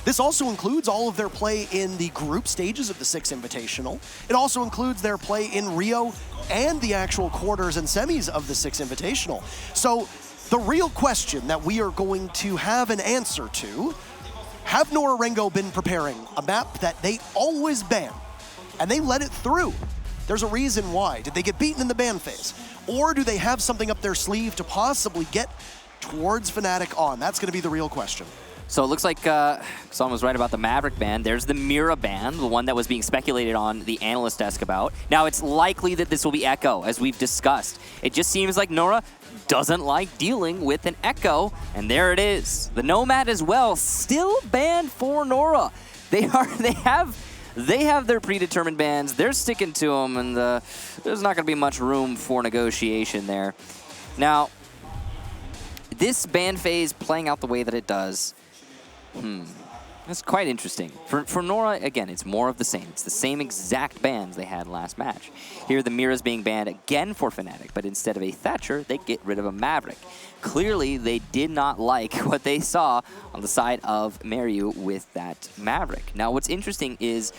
This also includes all of their play in the group stages of the 6 Invitational. It also includes their play in Rio and the actual quarters and semis of the 6 Invitational. So the real question that we are going to have an answer to, have Nora-Rengo been preparing a map that they always ban, and they let it through? There's a reason why. Did they get beaten in the ban phase? Or do they have something up their sleeve to possibly get towards Fnatic on? That's gonna be the real question. So it looks like someone was right about the Maverick ban. There's the Mira ban, the one that was being speculated on the analyst desk about. Now it's likely that this will be Echo, as we've discussed. It just seems like Nora doesn't like dealing with an Echo, and there it is. The Nomad as well, still banned for Nora. They have their predetermined bans. They're sticking to them, and there's not going to be much room for negotiation there. Now, this ban phase playing out the way that it does, that's quite interesting. For Nora, again, it's more of the same. It's the same exact bans they had last match. Here, the Mira's being banned again for Fnatic, but instead of a Thatcher, they get rid of a Maverick. Clearly, they did not like what they saw on the side of Mariu with that Maverick. Now, what's interesting is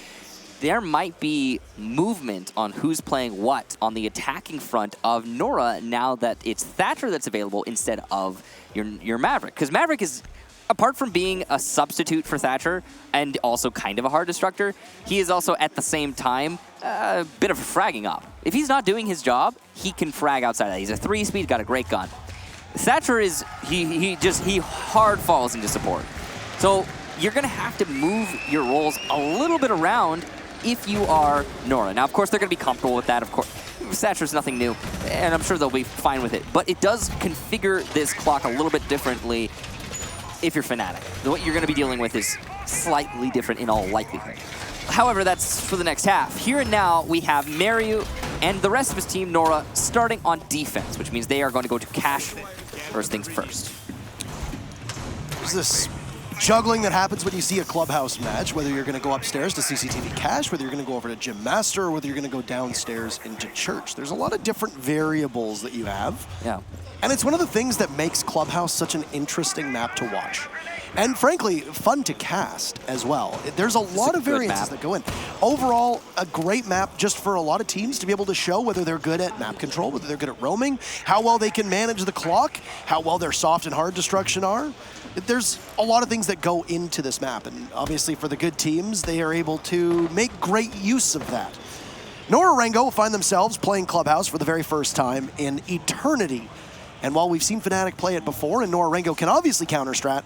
there might be movement on who's playing what on the attacking front of Nora now that it's Thatcher that's available instead of your Maverick. Because Maverick is, apart from being a substitute for Thatcher and also kind of a hard destructor, he is also at the same time a bit of a fragging op. If he's not doing his job, he can frag outside of that. He's a 3-speed, got a great gun. Thatcher is, he hard falls into support. So you're gonna have to move your roles a little bit around if you are Nora. Now, of course, they're gonna be comfortable with that, of course. Thatcher's nothing new, and I'm sure they'll be fine with it. But it does configure this clock a little bit differently if you're Fnatic. What you're gonna be dealing with is slightly different in all likelihood. However, that's for the next half. Here and now, we have Mariu and the rest of his team, Nora, starting on defense, which means they are going to go to cash first things first. There's this juggling that happens when you see a clubhouse match, whether you're going to go upstairs to CCTV Cash, whether you're going to go over to Gym Master, or whether you're going to go downstairs into church. There's a lot of different variables that you have. Yeah. And it's one of the things that makes Clubhouse such an interesting map to watch. And frankly, fun to cast as well. There's a lot of variances that go in. Overall, a great map just for a lot of teams to be able to show whether they're good at map control, whether they're good at roaming, how well they can manage the clock, how well their soft and hard destruction are. There's a lot of things that go into this map, and obviously for the good teams, they are able to make great use of that. Nora-Rengo will find themselves playing Clubhouse for the very first time in eternity. And while we've seen Fnatic play it before, and Nora-Rengo can obviously counter-strat,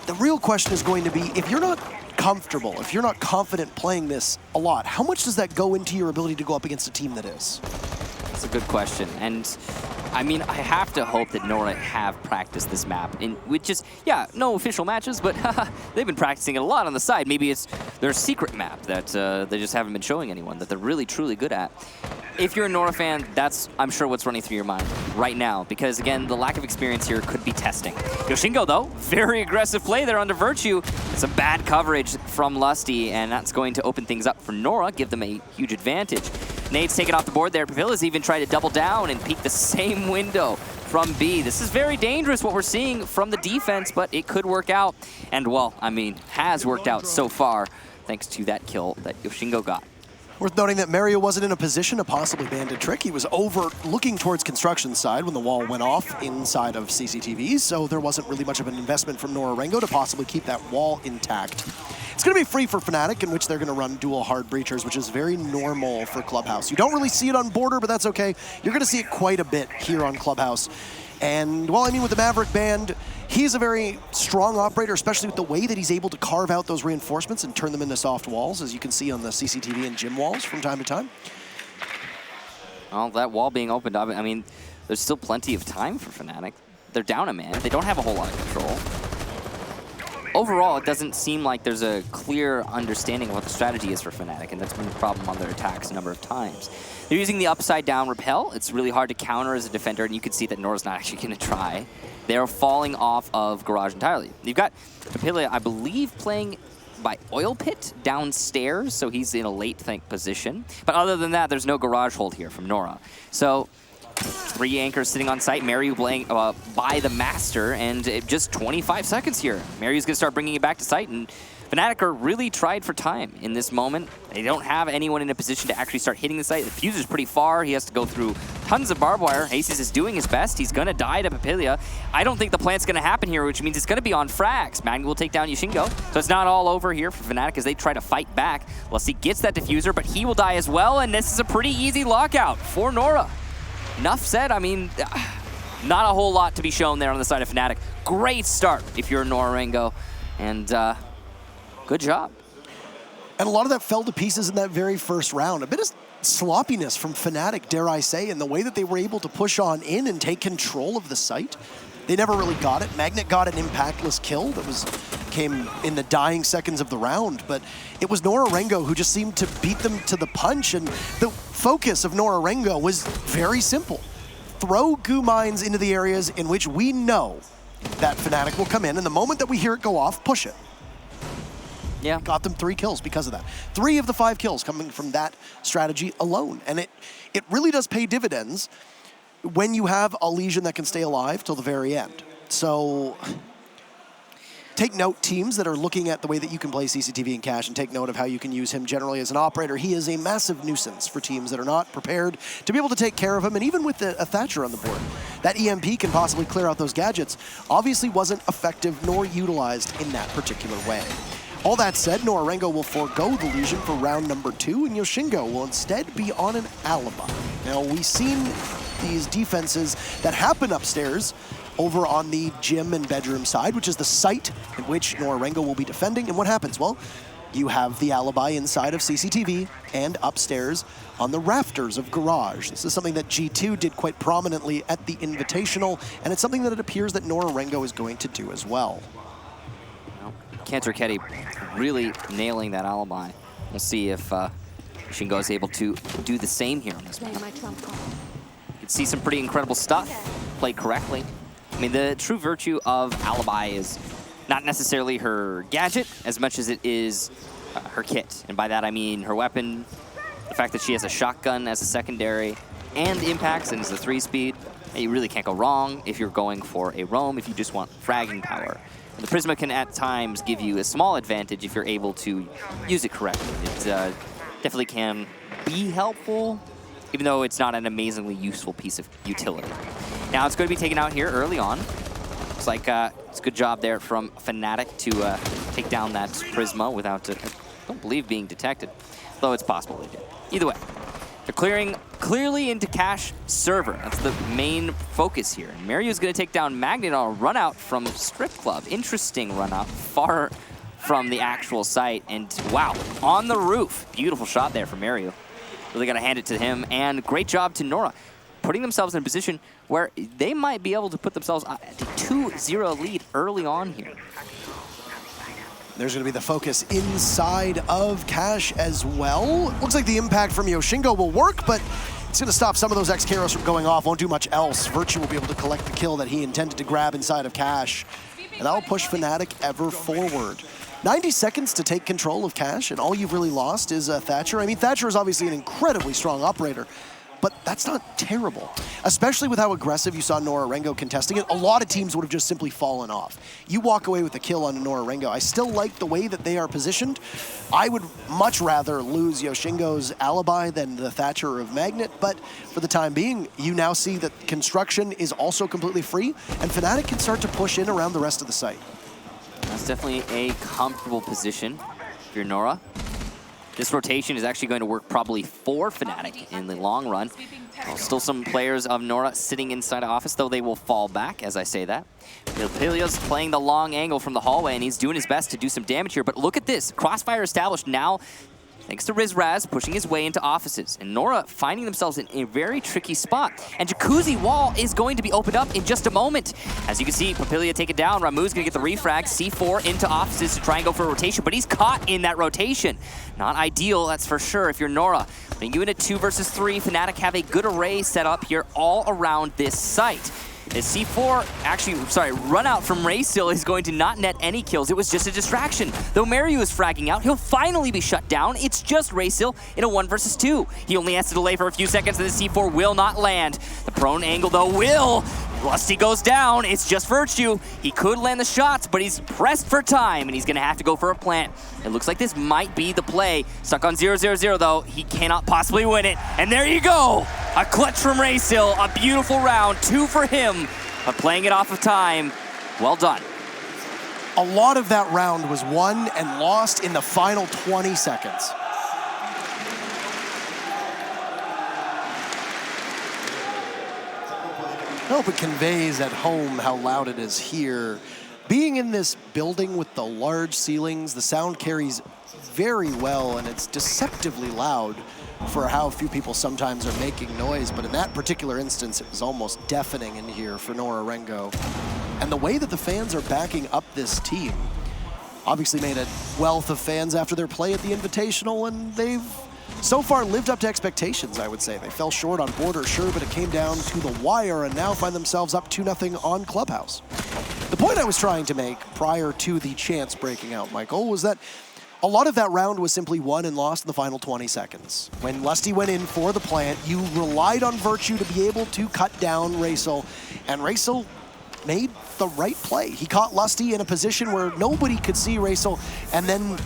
the real question is going to be, if you're not comfortable, if you're not confident playing this a lot, how much does that go into your ability to go up against a team that is? That's a good question. And I mean, I have to hope that Nora have practiced this map, which is, yeah, no official matches, but they've been practicing it a lot on the side. Maybe it's their secret map that they just haven't been showing anyone, that they're really, truly good at. If you're a Nora fan, that's, I'm sure, what's running through your mind right now, because, again, the lack of experience here could be testing. Yoshingo, though, very aggressive play there under Virtue. Some bad coverage from Lusty, and that's going to open things up for Nora, give them a huge advantage. Nade's taken off the board there. Pavilla's even tried to double down and peek the same window from B. This is very dangerous, what we're seeing from the defense, but it could work out. And, well, I mean, has worked out so far, thanks to that kill that Yoshingo got. Worth noting that Mario wasn't in a position to possibly band a trick. He was over looking towards construction side when the wall went off inside of CCTV, so there wasn't really much of an investment from Nora-Rengo to possibly keep that wall intact. It's going to be free for Fnatic, in which they're going to run dual hard breachers, which is very normal for Clubhouse. You don't really see it on Border, but that's okay. You're going to see it quite a bit here on Clubhouse. And, well, I mean, with the Maverick band, he's a very strong operator, especially with the way that he's able to carve out those reinforcements and turn them into soft walls, as you can see on the CCTV and gym walls from time to time. Well, that wall being opened up, I mean, there's still plenty of time for Fnatic. They're down a man. They don't have a whole lot of control. Overall, it doesn't seem like there's a clear understanding of what the strategy is for Fnatic, and that's been the problem on their attacks a number of times. They're using the upside down repel. It's really hard to counter as a defender, and you can see that Nora's not actually going to try. They're falling off of Garage entirely. You've got Papilla, I believe, playing by Oil Pit downstairs, so he's in a late think position. But other than that, there's no Garage hold here from Nora. So 3 anchors sitting on site, Mariu playing by the Master, and just 25 seconds here. Mariu's going to start bringing it back to site, and Fnatic are really tried for time in this moment. They don't have anyone in a position to actually start hitting the site. The Fuser's pretty far. He has to go through tons of barbed wire. Aces is doing his best. He's going to die to Papilia. I don't think the plant's going to happen here, which means it's going to be on frags. Magni will take down Yoshingo. So it's not all over here for Fnatic as they try to fight back. Lassie gets that diffuser, but he will die as well, and this is a pretty easy lockout for Nora. Enough said. I mean, not a whole lot to be shown there on the side of Fnatic. Great start if you're Nora-Rengo, and good job. And a lot of that fell to pieces in that very first round. A bit of sloppiness from Fnatic, dare I say, in the way that they were able to push on in and take control of the site. They never really got it. Magnet got an impactless kill that came in the dying seconds of the round, but it was Nora-Rengo who just seemed to beat them to the punch, and the focus of Nora-Rengo was very simple. Throw goo mines into the areas in which we know that Fnatic will come in, and the moment that we hear it go off, push it. Yeah. Got them 3 kills because of that. 3 of the 5 kills coming from that strategy alone. And it really does pay dividends when you have a Legion that can stay alive till the very end. So take note, teams that are looking at the way that you can play CCTV and Cash, and take note of how you can use him generally as an operator. He is a massive nuisance for teams that are not prepared to be able to take care of him. And even with a Thatcher on the board, that EMP can possibly clear out those gadgets. Obviously wasn't effective nor utilized in that particular way. All that said, Nora-Rengo will forego the Legion for round number 2, and Yoshingo will instead be on an Alibi. Now, we've seen these defenses that happen upstairs over on the gym and bedroom side, which is the site in which Nora-Rengo will be defending. And what happens? Well, you have the Alibi inside of CCTV and upstairs on the rafters of Garage. This is something that G2 did quite prominently at the Invitational, and it's something that it appears that Nora-Rengo is going to do as well. Cantor Ketty really nailing that Alibi. We'll see if Shingo is able to do the same here on this map. You can see some pretty incredible stuff played correctly. I mean, the true virtue of Alibi is not necessarily her gadget as much as it is her kit. And by that I mean her weapon, the fact that she has a shotgun as a secondary, and impacts and is a 3-speed. You really can't go wrong if you're going for a roam, if you just want fragging power. And the Prisma can at times give you a small advantage if you're able to use it correctly. It definitely can be helpful, even though it's not an amazingly useful piece of utility. Now it's going to be taken out here early on. Looks like it's a good job there from Fnatic to take down that Prisma without, I don't believe, being detected. Though it's possible they did. Either way, they're clearing clearly into Cash server. That's the main focus here. And Mario's going to take down Magnet on a run out from Strip Club. Interesting run out, far from the actual site. And wow, on the roof. Beautiful shot there from Mario. Really got to hand it to him. And great job to Nora, putting themselves in a position where they might be able to put themselves at a 2-0 lead early on here. There's going to be the focus inside of Cash as well. Looks like the impact from Yoshingo will work, but it's going to stop some of those X-Karos from going off. Won't do much else. Virtue will be able to collect the kill that he intended to grab inside of Cash. And that'll push Fnatic ever forward. 90 seconds to take control of Cash, and all you've really lost is Thatcher. I mean, Thatcher is obviously an incredibly strong operator, but that's not terrible, especially with how aggressive you saw Nora-Rengo contesting it. A lot of teams would have just simply fallen off. You walk away with a kill on Nora-Rengo. I still like the way that they are positioned. I would much rather lose Yoshingo's Alibi than the Thatcher of Magnet, but for the time being, you now see that construction is also completely free, and Fnatic can start to push in around the rest of the site. That's definitely a comfortable position if you're Nora. This rotation is actually going to work probably for Fnatic in the long run. Still some players of Nora sitting inside of office, though they will fall back as I say that. Pilia's playing the long angle from the hallway, and he's doing his best to do some damage here. But look at this. Crossfire established now, thanks to Rizraz pushing his way into offices. And Nora finding themselves in a very tricky spot. And Jacuzzi Wall is going to be opened up in just a moment. As you can see, Papilia take it down. Ramu's going to get the refrag. C4 into offices to try and go for a rotation, but he's caught in that rotation. Not ideal, that's for sure, if you're Nora. Putting you in a 2 versus 3, Fnatic have a good array set up here all around this site. This C4, run out from Raystill is going to not net any kills. It was just a distraction. Though Mario is fragging out, he'll finally be shut down. It's just Raystill in a 1 versus 2. He only has to delay for a few seconds, and the C4 will not land. The prone angle, though, will Lusty goes down. It's just Virtue. He could land the shots, but he's pressed for time, and he's going to have to go for a plant. It looks like this might be the play. Stuck on 0-0-0, though. He cannot possibly win it. And there you go. A clutch from Raysil. A beautiful round. 2 for him. But playing it off of time. Well done. A lot of that round was won and lost in the final 20 seconds. I hope it conveys at home how loud it is here. Being in this building with the large ceilings, the sound carries very well, and it's deceptively loud for how few people sometimes are making noise. But in that particular instance, it was almost deafening in here for Nora-Rengo. And the way that the fans are backing up this team obviously made a wealth of fans after their play at the Invitational, and they've so far lived up to expectations, I would say. They fell short on Border, sure, but it came down to the wire and now find themselves up 2-0 on Clubhouse. The point I was trying to make prior to the chance breaking out, Michael, was that a lot of that round was simply won and lost in the final 20 seconds. When Lusty went in for the plant, you relied on Virtue to be able to cut down Raysil, and Raysil made the right play. He caught Lusty in a position where nobody could see Raysil, and then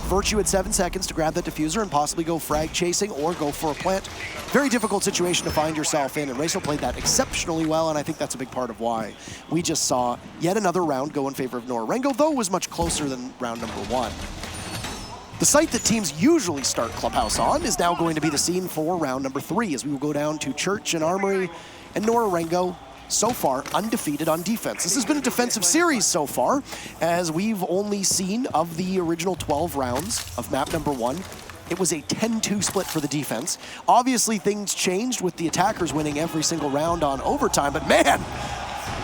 Virtue had 7 seconds to grab that diffuser and possibly go frag chasing or go for a plant. Very difficult situation to find yourself in, and Raysil played that exceptionally well, and I think that's a big part of why we just saw yet another round go in favor of Nora-Rengo, though it was much closer than round number 1. The site that teams usually start Clubhouse on is now going to be the scene for round number 3, as we will go down to Church and Armory, and Nora-Rengo so far undefeated on defense. This has been a defensive series so far, as we've only seen of the original 12 rounds of map number 1. It was a 10-2 split for the defense. Obviously, things changed with the attackers winning every single round on overtime, but man,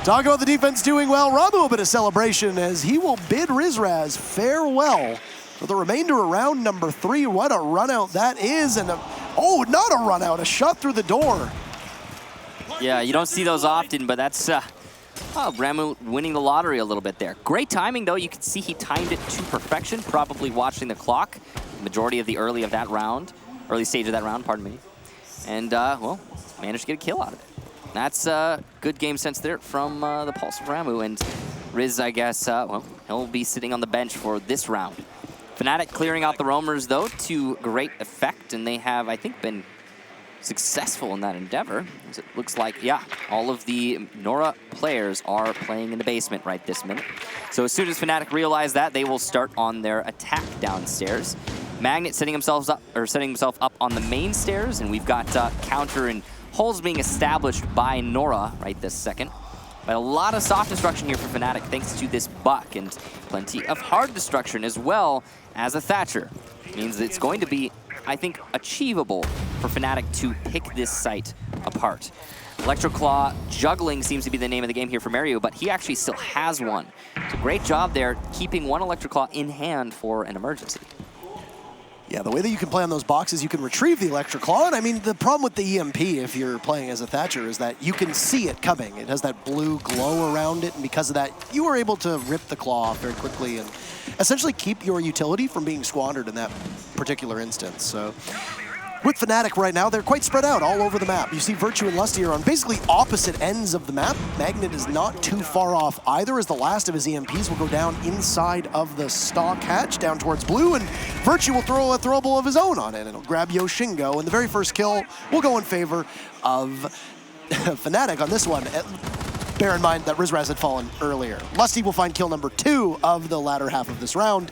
talk about the defense doing well. Ramu, a bit of celebration as he will bid Rizraz farewell for the remainder of round number 3. What a run out that is, and oh, not a run out, a shot through the door. Yeah, you don't see those often, but that's Ramu winning the lottery a little bit there. Great timing, though. You can see he timed it to perfection, probably watching the clock. Majority of the early stage of that round, pardon me. And, well, managed to get a kill out of it. That's good game sense there from the Pulse of Ramu. And Riz, I guess, well, he'll be sitting on the bench for this round. Fnatic clearing out the roamers, though, to great effect. And they have, I think, been successful in that endeavor. As it looks like, yeah, all of the Nora players are playing in the basement right this minute. So as soon as Fnatic realize that, they will start on their attack downstairs. Magnet setting himself up on the main stairs, and we've got counter and holes being established by Nora right this second. But a lot of soft destruction here for Fnatic thanks to this Buck, and plenty of hard destruction as well as a Thatcher. It means that it's going to be, I think, achievable for Fnatic to pick this site apart. Electroclaw juggling seems to be the name of the game here for Mario, but he actually still has one. It's a great job there, keeping one Electroclaw in hand for an emergency. Yeah, the way that you can play on those boxes, you can retrieve the Electroclaw. And I mean, the problem with the EMP, if you're playing as a Thatcher, is that you can see it coming. It has that blue glow around it, and because of that, you are able to rip the claw off very quickly and essentially keep your utility from being squandered in that particular instance. So with Fnatic right now, they're quite spread out all over the map. You see Virtue and Lusty are on basically opposite ends of the map. Magnet is not too far off either, as the last of his EMPs will go down inside of the stock hatch down towards blue, and Virtue will throw a throwable of his own on it, and it'll grab Yoshingo, and the very first kill will go in favor of Fnatic on this one. Bear in mind that Rizraz had fallen earlier. Lusty will find kill number 2 of the latter half of this round,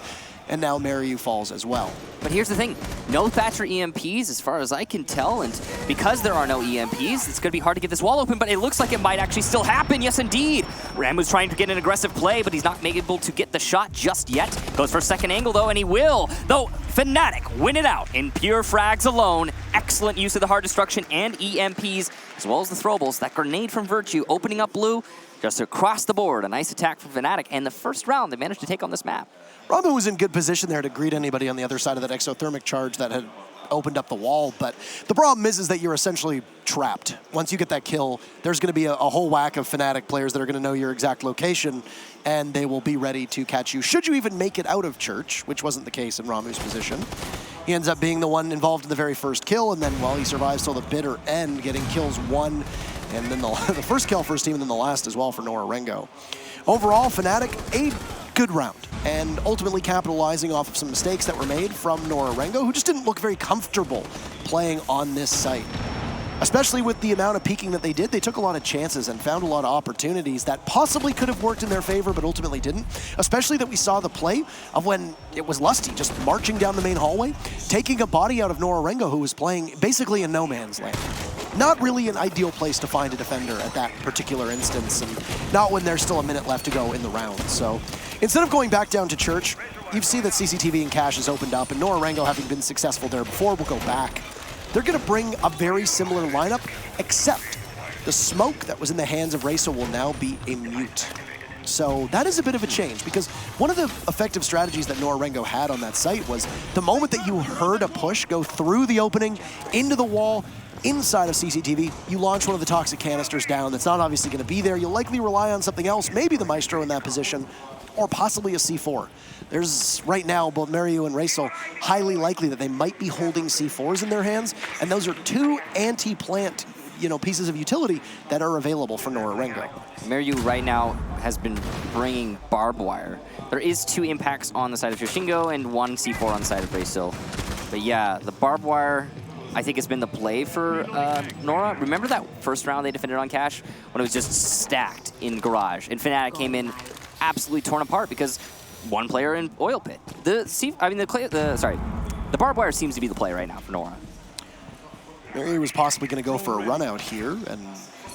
and now Mariu falls as well. But here's the thing, no Thatcher EMPs as far as I can tell, and because there are no EMPs, it's gonna be hard to get this wall open, but it looks like it might actually still happen, yes indeed. Ramu's trying to get an aggressive play, but he's not able to get the shot just yet. Goes for a second angle though, and he will. Though Fnatic win it out in pure frags alone. Excellent use of the hard destruction and EMPs, as well as the throwables. That grenade from Virtue opening up blue, just across the board. A nice attack from Fnatic, and the first round they managed to take on this map. Ramu was in good position there to greet anybody on the other side of that exothermic charge that had opened up the wall, but the problem is that you're essentially trapped. Once you get that kill, there's going to be a whole whack of Fnatic players that are going to know your exact location, and they will be ready to catch you. Should you even make it out of Church, which wasn't the case in Ramu's position. He ends up being the one involved in the very first kill, and then, well, he survives till the bitter end, getting kills 1 And then the first kill for his team, and then the last as well for Nora-Rengo. Overall, Fnatic, a good round, and ultimately capitalizing off of some mistakes that were made from Nora-Rengo, who just didn't look very comfortable playing on this site. Especially with the amount of peeking that they did, they took a lot of chances and found a lot of opportunities that possibly could have worked in their favor, but ultimately didn't. Especially that we saw the play of when it was Lusty just marching down the main hallway, taking a body out of Nora-Rengo, who was playing basically in no man's land. Not really an ideal place to find a defender at that particular instance, and not when there's still a minute left to go in the round. So instead of going back down to church, you see that CCTV and Cash has opened up, and Nora-Rengo, having been successful there before, will go back. They're going to bring a very similar lineup, except the smoke that was in the hands of Racer will now be a mute. So that is a bit of a change, because one of the effective strategies that Nora-Rengo had on that site was the moment that you heard a push go through the opening, into the wall, inside of CCTV, you launch one of the toxic canisters down that's not obviously going to be there. You'll likely rely on something else, maybe the Maestro in that position, or possibly a C4. There's, right now, both Mariu and Raisel, highly likely that they might be holding C4s in their hands, and those are two anti-plant, pieces of utility that are available for Nora-Rengo. Mariu right now has been bringing barbed wire. There is 2 impacts on the side of Yoshingo and 1 C4 on the side of Raisel. But yeah, the barbed wire, I think, has been the play for Nora. Remember that first round they defended on Cash when it was just stacked in Garage, and Fnatic came in absolutely torn apart because one player in Oil Pit. The barbed wire seems to be the play right now for Nora. Mary was possibly going to go for a run out here and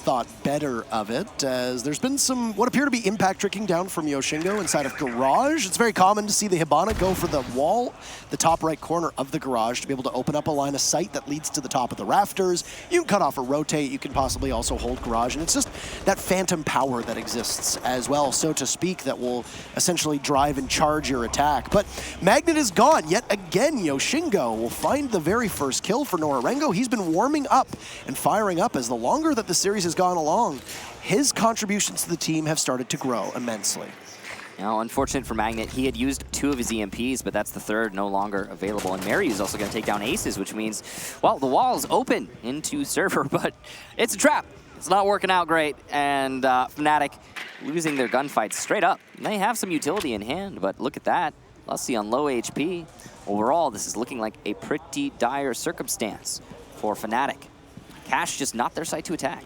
thought better of it, as there's been some what appear to be impact tricking down from Yoshingo inside of Garage. It's very common to see the Hibana go for the wall, the top right corner of the Garage, to be able to open up a line of sight that leads to the top of the rafters. You can cut off or rotate, you can possibly also hold Garage, and it's just that phantom power that exists as well, so to speak, that will essentially drive and charge your attack. But Magnet is gone. Yet again, Yoshingo will find the very first kill for Nora-Rengo. He's been warming up and firing up as the longer that the series has gone along, his contributions to the team have started to grow immensely. Now, unfortunate for Magnet, he had used 2 of his EMPs, but that's the 3rd no longer available. And Mary is also going to take down Aces, which means, well, the wall's open into server, but it's a trap. It's not working out great, and Fnatic losing their gunfights straight up. They have some utility in hand, but look at that. Lusty on low HP. Overall, this is looking like a pretty dire circumstance for Fnatic. Cash just not their site to attack.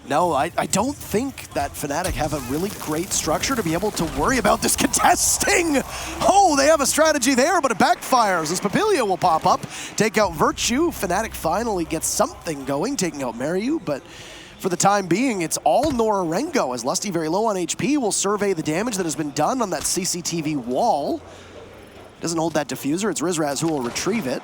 No, I don't think that Fnatic have a really great structure to be able to worry about this contesting. Oh, they have a strategy there, but it backfires as Papilio will pop up, take out Virtue. Fnatic finally gets something going, taking out Mariu, but for the time being, it's all Nora-Rengo, as Lusty, very low on HP, will survey the damage that has been done on that CCTV wall. Doesn't hold that diffuser, it's Rizraz who will retrieve it.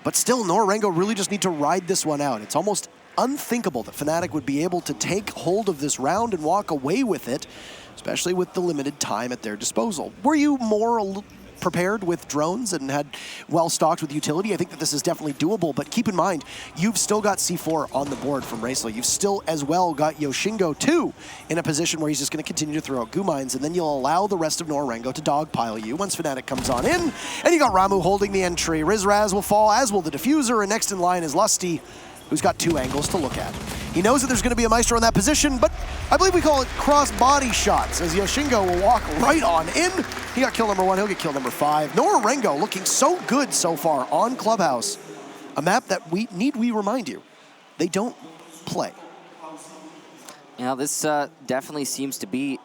But still, Nora-Rengo really just need to ride this one out. It's almost unthinkable that Fnatic would be able to take hold of this round and walk away with it, especially with the limited time at their disposal. Were you more prepared with drones and had well stocked with utility? I think that this is definitely doable, but keep in mind, you've still got C4 on the board from Raisel. You've still as well got Yoshingo too in a position where he's just going to continue to throw out goo mines, and then you'll allow the rest of Nora-Rengo to dogpile you once Fnatic comes on in, and you got Ramu holding the entry. Rizraz will fall, as will the diffuser, and next in line is Lusty, who's got 2 angles to look at. He knows that there's going to be a Maestro in that position, but I believe we call it cross-body shots, as Yoshingo will walk right on in. He got kill number 1, he'll get kill number 5. Nora-Rengo looking so good so far on Clubhouse. A map that we remind you, they don't play. Yeah, this definitely seems to be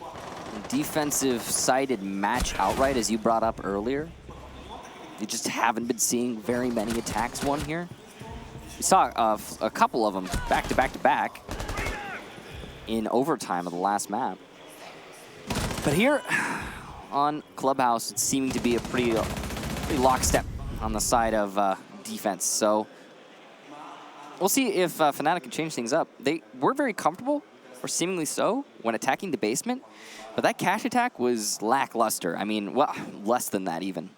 a defensive-sided match outright, as you brought up earlier. You just haven't been seeing very many attacks won here. We saw a couple of them back to back to back in overtime of the last map. But here on Clubhouse, it's seeming to be a pretty lockstep on the side of defense. So we'll see if Fnatic can change things up. They were very comfortable, or seemingly so, when attacking the basement. But that Cash attack was lackluster. I mean, well, less than that even.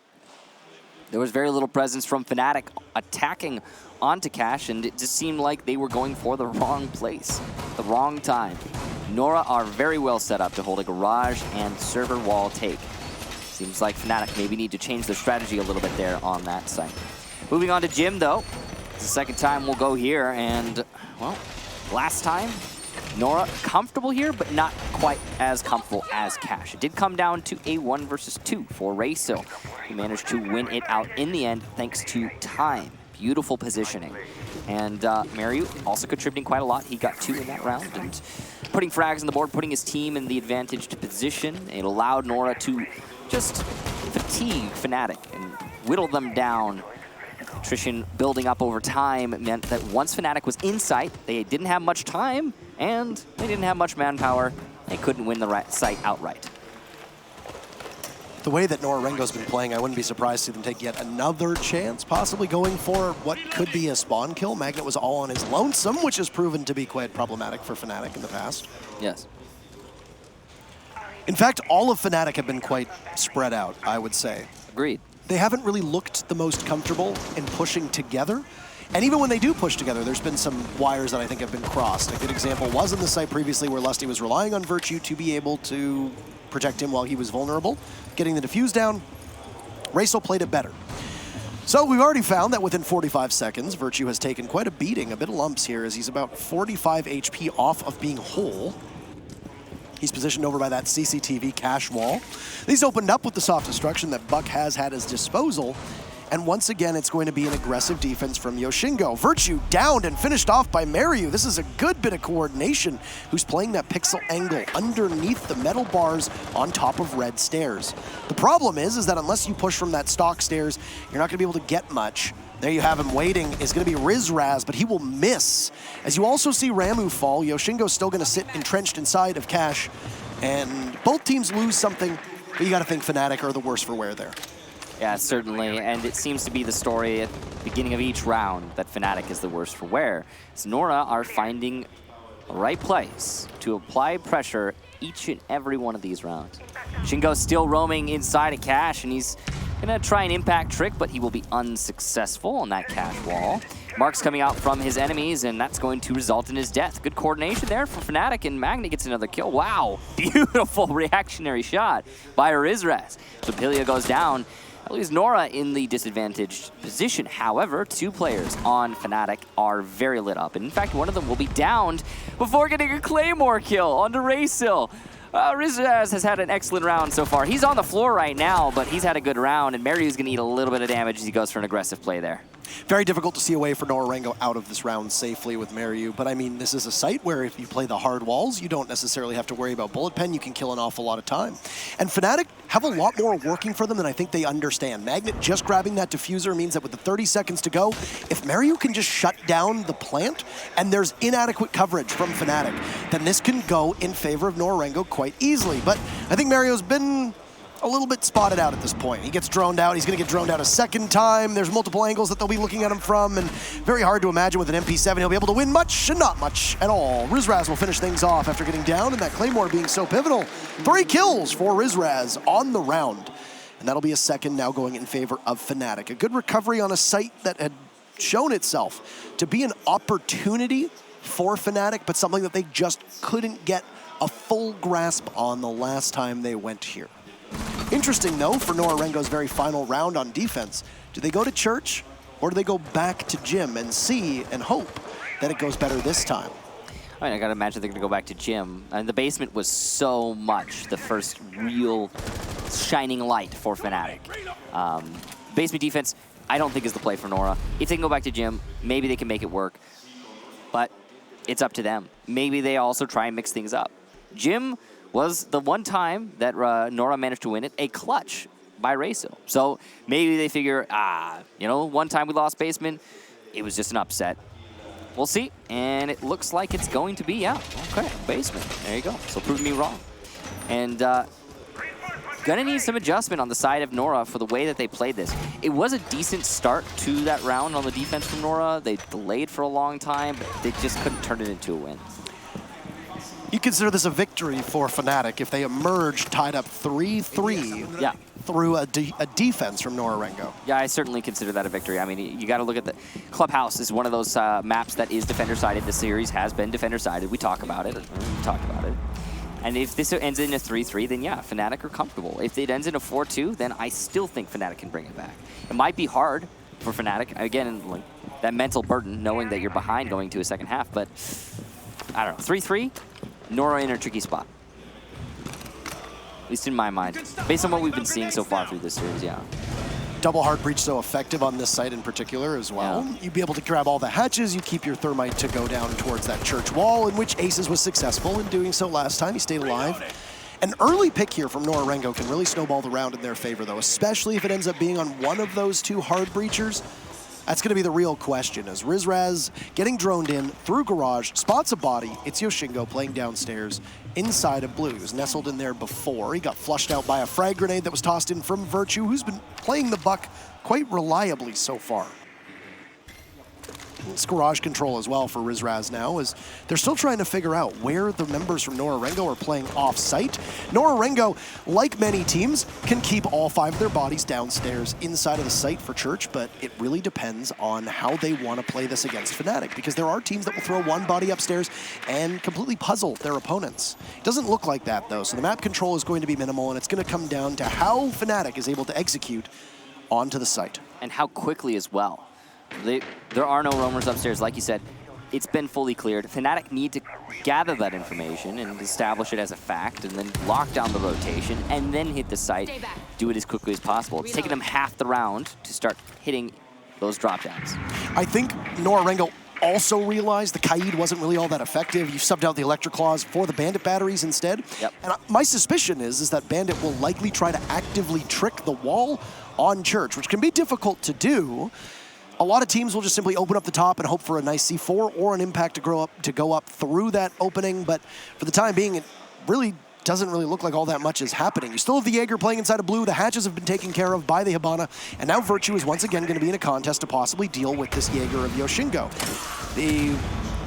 There was very little presence from Fnatic attacking onto Cash, and it just seemed like they were going for the wrong place, the wrong time. Nora are very well set up to hold a Garage and server wall take. Seems like Fnatic maybe need to change their strategy a little bit there on that site. Moving on to Jim, though. It's the second time we'll go here, and, well, Last time, Nora comfortable here, but not quite as comfortable as Cash. It did come down to a 1 versus 2 for Raysil. He managed to win it out in the end thanks to time. Beautiful positioning. And Mario also contributing quite a lot. He got 2 in that round and putting frags on the board, putting his team in the advantaged position. It allowed Nora to just fatigue Fnatic and whittle them down. Attrition building up over time meant that once Fnatic was in sight, they didn't have much time and they didn't have much manpower. They couldn't win the site outright. The way that Nora-Rengo's been playing, I wouldn't be surprised to see them take yet another chance, possibly going for what could be a spawn kill. Magnet was all on his lonesome, which has proven to be quite problematic for Fnatic in the past. Yes. In fact, all of Fnatic have been quite spread out, I would say. Agreed. They haven't really looked the most comfortable in pushing together. And even when they do push together, there's been some wires that I think have been crossed. A good example was in the site previously where Lusty was relying on Virtue to be able to protect him while he was vulnerable. Getting the defuse down, Raysil played it better. So we've already found that within 45 seconds, Virtue has taken quite a beating, a bit of lumps here, as he's about 45 HP off of being whole. He's positioned over by that CCTV cache wall. He's opened up with the soft destruction that Buck has had his disposal. And once again, it's going to be an aggressive defense from Yoshingo. Virtue downed and finished off by Mariu. This is a good bit of coordination, who's playing that pixel angle underneath the metal bars on top of red stairs. The problem is that unless you push from that stock stairs, you're not going to be able to get much. There you have him waiting, is going to be Rizraz, but he will miss. As you also see Ramu fall, Yoshingo's still going to sit entrenched inside of Cash, and both teams lose something, but you got to think Fnatic are the worse for wear there. Yeah, certainly, and it seems to be the story at the beginning of each round that Fnatic is the worst for wear. So Nora are finding the right place to apply pressure each and every one of these rounds. Shingo's still roaming inside of Cash, and he's gonna try an impact trick, but he will be unsuccessful on that Cash wall. Mark's coming out from his enemies, and that's going to result in his death. Good coordination there for Fnatic, and Magnet gets another kill. Wow, beautiful reactionary shot by Rizraz. So Pilia goes down. That leaves Nora in the disadvantaged position. However, 2 players on Fnatic are very lit up. And in fact, one of them will be downed before getting a Claymore kill onto Raysil. Rizraz has had an excellent round so far. He's on the floor right now, but he's had a good round, and Mariu's going to eat a little bit of damage as he goes for an aggressive play there. Very difficult to see a way for Nora-Rengo out of this round safely with Mariu, but I mean, this is a site where if you play the hard walls, you don't necessarily have to worry about bullet pen. You can kill an awful lot of time. And Fnatic have a lot more working for them than I think they understand. Magnet just grabbing that diffuser means that with the 30 seconds to go, if Mariu can just shut down the plant and there's inadequate coverage from Fnatic, then this can go in favor of Nora-Rengo quite easily. But I think Mariu's been a little bit spotted out at this point. He gets droned out. He's going to get droned out a second time. There's multiple angles that they'll be looking at him from, and very hard to imagine with an MP7 he'll be able to win much and not much at all. Rizraz will finish things off after getting down, and that Claymore being so pivotal. 3 kills for Rizraz on the round, and that'll be a second now going in favor of Fnatic. A good recovery on a site that had shown itself to be an opportunity for Fnatic, but something that they just couldn't get a full grasp on the last time they went here. Interesting, though, for Nora-Rengo's very final round on defense. Do they go to church, or do they go back to gym and see and hope that it goes better this time? I mean, I gotta imagine they're gonna go back to gym. And the basement was so much the first real shining light for Fnatic. Basement defense, I don't think is the play for Nora. If they can go back to gym, maybe they can make it work. But it's up to them. Maybe they also try and mix things up. Gym was the one time that Nora managed to win it, a clutch by Raysil. So maybe they figure, you know, one time we lost basement, it was just an upset. We'll see, and it looks like it's going to be, yeah, okay, basement. There you go, so prove me wrong. And gonna need some adjustment on the side of Nora for the way that they played this. It was a decent start to that round on the defense from Nora. They delayed for a long time, but they just couldn't turn it into a win. You consider this a victory for Fnatic if they emerge tied up 3-3 yeah. through a defense from Nora-Rengo. Yeah, I certainly consider that a victory. I mean, you got to look at the Clubhouse is one of those maps that is defender-sided. The series has been defender-sided. We talk about it. And if this ends in a 3-3, then yeah, Fnatic are comfortable. If it ends in a 4-2, then I still think Fnatic can bring it back. It might be hard for Fnatic. Again, like that mental burden, knowing that you're behind going to a second half, but I don't know, 3-3, Nora in a tricky spot. At least in my mind, based on what we've been seeing so far through this series, yeah. Double hard breach so effective on this site in particular as well. Yeah. You'd be able to grab all the hatches, you keep your thermite to go down towards that church wall, in which Aces was successful in doing so last time. He stayed alive. An early pick here from Nora-Rengo can really snowball the round in their favor, though, especially if it ends up being on one of those two hard breachers. That's going to be the real question, as Rizraz getting droned in through garage, spots a body. It's Yoshingo playing downstairs inside of blue. He was nestled in there before. He got flushed out by a frag grenade that was tossed in from Virtue, who's been playing the buck quite reliably so far. It's garage control as well for Rizraz now, as they're still trying to figure out where the members from Nora-Rengo are playing off-site. Nora-Rengo, like many teams, can keep all 5 of their bodies downstairs inside of the site for Church, but it really depends on how they want to play this against Fnatic, because there are teams that will throw one body upstairs and completely puzzle their opponents. It doesn't look like that, though, so the map control is going to be minimal, and it's going to come down to how Fnatic is able to execute onto the site. And how quickly as well. There are no roamers upstairs, like you said. It's been fully cleared. Fnatic need to gather that information and establish it as a fact, and then lock down the rotation, and then hit the site. Do it as quickly as possible. It's taken them half the round to start hitting those drop downs. I think Nora-Rengo also realized the Kaid wasn't really all that effective. You subbed out the Electric Claws for the Bandit batteries instead. Yep. And my suspicion is that Bandit will likely try to actively trick the wall on Church, which can be difficult to do. A lot of teams will just simply open up the top and hope for a nice C4 or an impact to go up through that opening, but for the time being, it really doesn't really look like all that much is happening. You still have the Jaeger playing inside of blue, the hatches have been taken care of by the Hibana, and now Virtue is once again going to be in a contest to possibly deal with this Jaeger of Yoshingo. The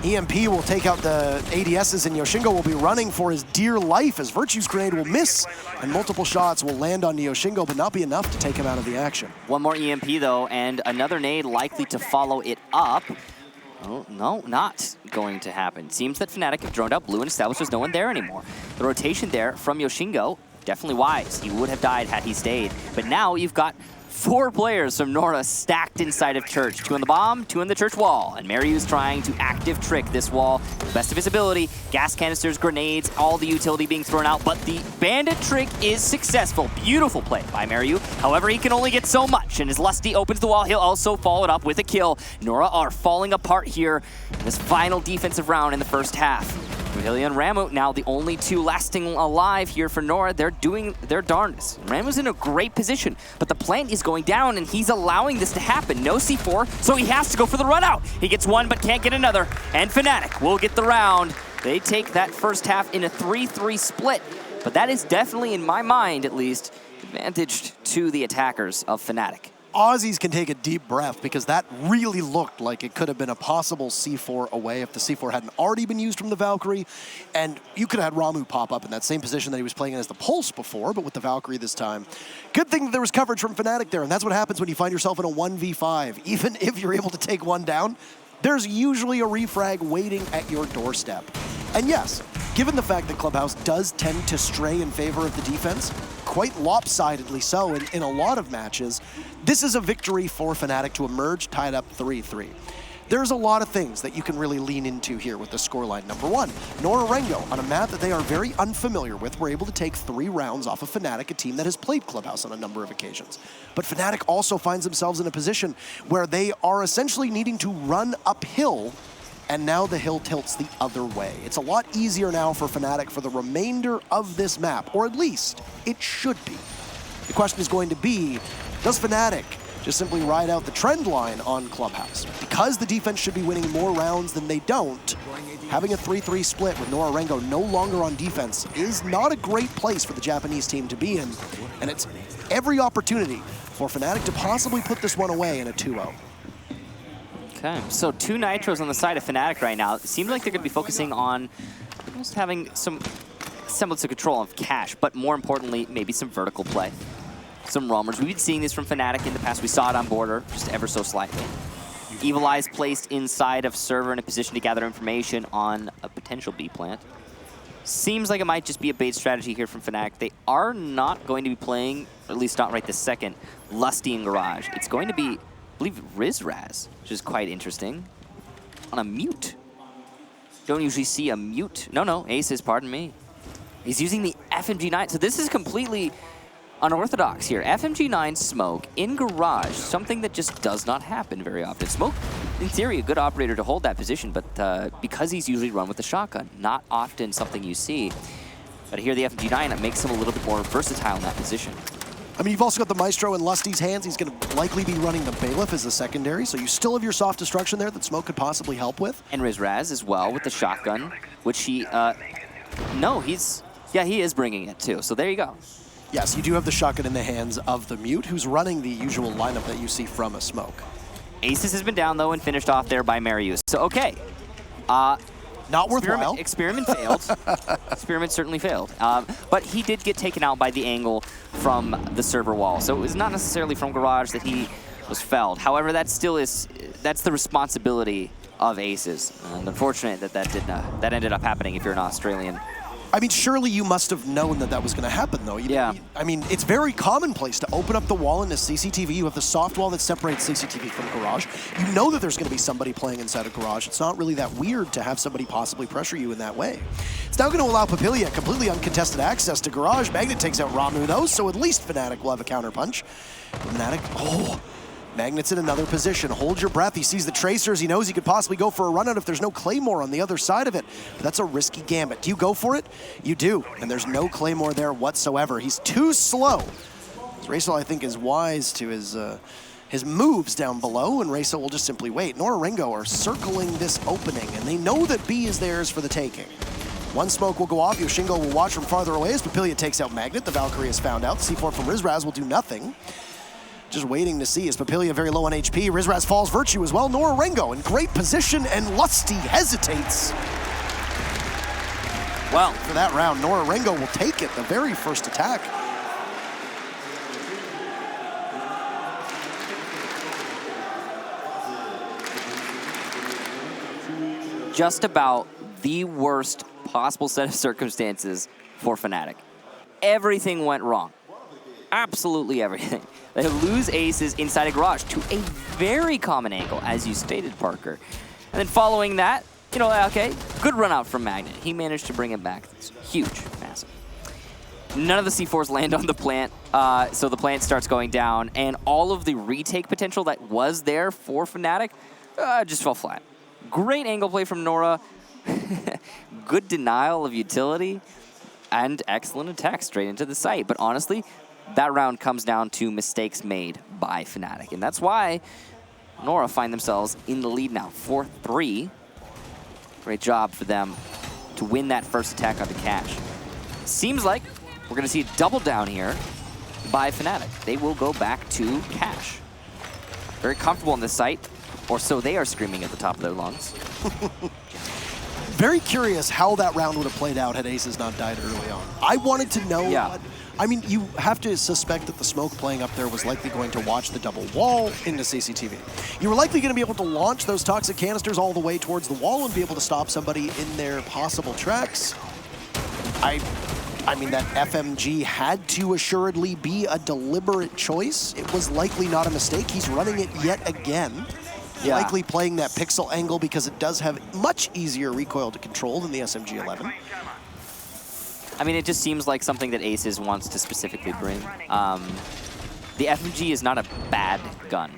EMP will take out the ADSs, and Yoshingo will be running for his dear life as Virtue's grenade will miss, and multiple shots will land on Yoshingo, but not be enough to take him out of the action. One more EMP, though, and another nade likely to follow it up. Oh, no, not going to happen. Seems that Fnatic have droned out blue and established there's no one there anymore. The rotation there from Yoshingo, definitely wise. He would have died had he stayed. But now you've got 4 players from Nora stacked inside of Church. 2 on the bomb, 2 on the Church wall. And Maryu's trying to active trick this wall. The best of his ability, gas canisters, grenades, all the utility being thrown out. But the Bandit trick is successful. Beautiful play by Maryu. However, he can only get so much. And as Lusty opens the wall, he'll also follow it up with a kill. Nora are falling apart here in this final defensive round in the first half. Hilly and Ramu, now the only 2 lasting alive here for Nora. They're doing their darndest. Ramu's in a great position, but the plant is going down, and he's allowing this to happen. No C4, so he has to go for the run out. He gets one, but can't get another, and Fnatic will get the round. They take that first half in a 3-3 split, but that is definitely, in my mind at least, advantaged to the attackers of Fnatic. Aussies can take a deep breath because that really looked like it could have been a possible C4 away if the C4 hadn't already been used from the Valkyrie. And you could have had Ramu pop up in that same position that he was playing in as the Pulse before, but with the Valkyrie this time. Good thing that there was coverage from Fnatic there, and that's what happens when you find yourself in a 1v5. Even if you're able to take one down, there's usually a refrag waiting at your doorstep. And yes, given the fact that Clubhouse does tend to stray in favor of the defense, quite lopsidedly so in a lot of matches, this is a victory for Fnatic to emerge tied up 3-3. There's a lot of things that you can really lean into here with the scoreline. Number 1, Nora-Rengo, on a map that they are very unfamiliar with, were able to take 3 rounds off of Fnatic, a team that has played Clubhouse on a number of occasions. But Fnatic also finds themselves in a position where they are essentially needing to run uphill, and now the hill tilts the other way. It's a lot easier now for Fnatic for the remainder of this map, or at least it should be. The question is going to be, does Fnatic just simply ride out the trend line on Clubhouse? Because the defense should be winning more rounds than they don't, having a 3-3 split with Nora-Rengo no longer on defense is not a great place for the Japanese team to be in, and it's every opportunity for Fnatic to possibly put this one away in a 2-0. Okay, so 2 Nitros on the side of Fnatic right now. It seems like they're going to be focusing on just having some semblance of control of cash, but more importantly, maybe some vertical play. Some roamers. We've been seeing this from Fnatic in the past. We saw it on border, just ever so slightly. Evil Eyes placed inside of server in a position to gather information on a potential B plant. Seems like it might just be a bait strategy here from Fnatic. They are not going to be playing, or at least not right this second, Lusty in Garage. It's going to be, I believe, Rizraz, which is quite interesting, on a mute. don't usually see a mute. No, Aces, pardon me. He's using the FMG9. So this is completely unorthodox here. FMG9 smoke in garage, something that just does not happen very often. Smoke, in theory, a good operator to hold that position, but because he's usually run with the shotgun, not often something you see. But here the FMG9, it makes him a little bit more versatile in that position. I mean, you've also got the Maestro in Lusty's hands. He's going to likely be running the Bailiff as the secondary, so you still have your soft destruction there that Smoke could possibly help with. And Rizraz as well with the shotgun, which he, he is bringing it too, so there you go. Yes, you do have the shotgun in the hands of the Mute, who's running the usual lineup that you see from a Smoke. Aces has been down, though, and finished off there by Marius. So, okay. Not worthwhile. Experiment failed. Experiment certainly failed. But he did get taken out by the angle from the server wall. So it was not necessarily from garage that he was felled. However, that still is, that's the responsibility of Aces. And unfortunate that ended up happening if you're an Australian. I mean, surely you must have known that that was going to happen, though. I mean, it's very commonplace to open up the wall into CCTV. You have the soft wall that separates CCTV from garage. You know that there's going to be somebody playing inside a garage. It's not really that weird to have somebody possibly pressure you in that way. It's now going to allow Papilia completely uncontested access to garage. Magnet takes out Ramu, though, so at least Fnatic will have a counterpunch. Fnatic, Magnet's in another position. Hold your breath. He sees the tracers. He knows he could possibly go for a run out if there's no Claymore on the other side of it. But that's a risky gambit. Do you go for it? You do. And there's no Claymore there whatsoever. He's too slow. Raisel, I think, is wise to his moves down below, and Raisel will just simply wait. Nora-Rengo are circling this opening, and they know that B is theirs for the taking. One smoke will go off. Yoshingo will watch from farther away as Papilia takes out Magnet. The Valkyrie is found out. The C4 from Rizraz will do nothing. Just waiting to see as Papilia very low on HP. Rizraz falls Virtue as well. Nora-Rengo in great position, and Lusty hesitates. Well, for that round, Nora-Rengo will take it, the very first attack. Just about the worst possible set of circumstances for Fnatic. Everything went wrong. Absolutely everything. They lose Aces inside a garage to a very common angle, as you stated, Parker. And then following that, okay, good run out from Magnet. He managed to bring it back. It's huge, massive. None of the C4s land on the plant, so the plant starts going down, and all of the retake potential that was there for Fnatic just fell flat. Great angle play from Nora. Good denial of utility, and excellent attack straight into the site. But honestly, that round comes down to mistakes made by Fnatic. And that's why Nora find themselves in the lead now, 4-3. Great job for them to win that first attack on the cache. Seems like we're going to see a double down here by Fnatic. They will go back to cache. Very comfortable in this site, or so they are screaming at the top of their lungs. Very curious how that round would have played out had Aces not died early on. I wanted to know what... I mean, you have to suspect that the smoke playing up there was likely going to watch the double wall into CCTV. You were likely going to be able to launch those toxic canisters all the way towards the wall and be able to stop somebody in their possible tracks. I mean, that FMG had to assuredly be a deliberate choice. It was likely not a mistake. He's running it yet again. Likely playing that pixel angle because it does have much easier recoil to control than the SMG-11. I mean, it just seems like something that Aces wants to specifically bring. The FMG is not a bad gun,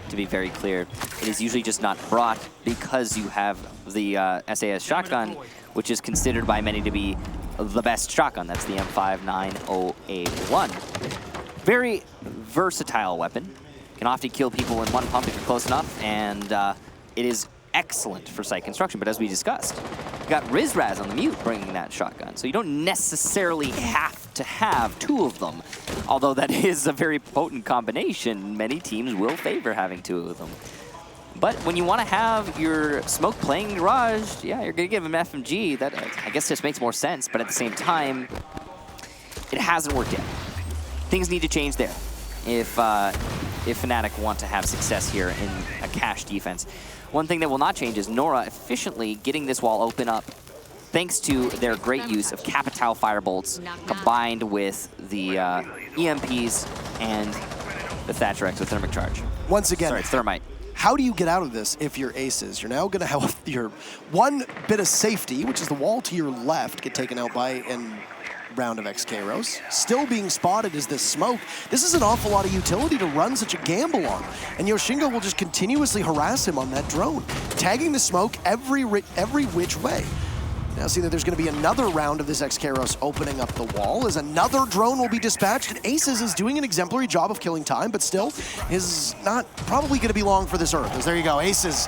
to be very clear. It is usually just not brought because you have the SAS shotgun, which is considered by many to be the best shotgun. That's the M590A1. Very versatile weapon. Can often kill people in one pump if you're close enough, and it is excellent for site construction. But as we discussed, you got Rizraz on the mute bringing that shotgun, so you don't necessarily have to have two of them, although that is a very potent combination. Many teams will favor having two of them. But when you want to have your smoke playing garage, yeah, you're going to give him FMG. That, I guess, just makes more sense, but at the same time, it hasn't worked yet. Things need to change there if Fnatic want to have success here in a cache defense. One thing that will not change is Nora efficiently getting this wall open up thanks to their great use of Capital Firebolts combined with the EMPs and the Thatcher X with Thermic Charge. Once again, sorry, Thermite. how do you get out of this if you're Aces? You're now going to have your one bit of safety, which is the wall to your left, get taken out by an round of XKaros. Still being spotted is this smoke. This is an awful lot of utility to run such a gamble on. And Yoshingo will just continuously harass him on that drone, tagging the smoke every which way. Now see that there's going to be another round of this XKaros opening up the wall as another drone will be dispatched. And Aces is doing an exemplary job of killing time, but still is not probably going to be long for this Earth. As there you go, Aces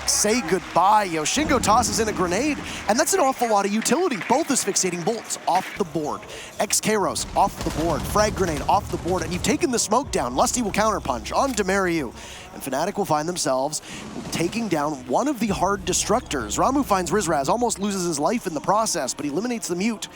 say goodbye. Yoshingo tosses in a grenade, and that's an awful lot of utility. Both asphyxiating bolts off the board. XKaros off the board. Frag grenade off the board, and you've taken the smoke down. Lusty will counterpunch on Demariu, and Fnatic will find themselves taking down one of the hard destructors. Ramu finds Rizraz, almost loses his life in the process, but he eliminates the mute.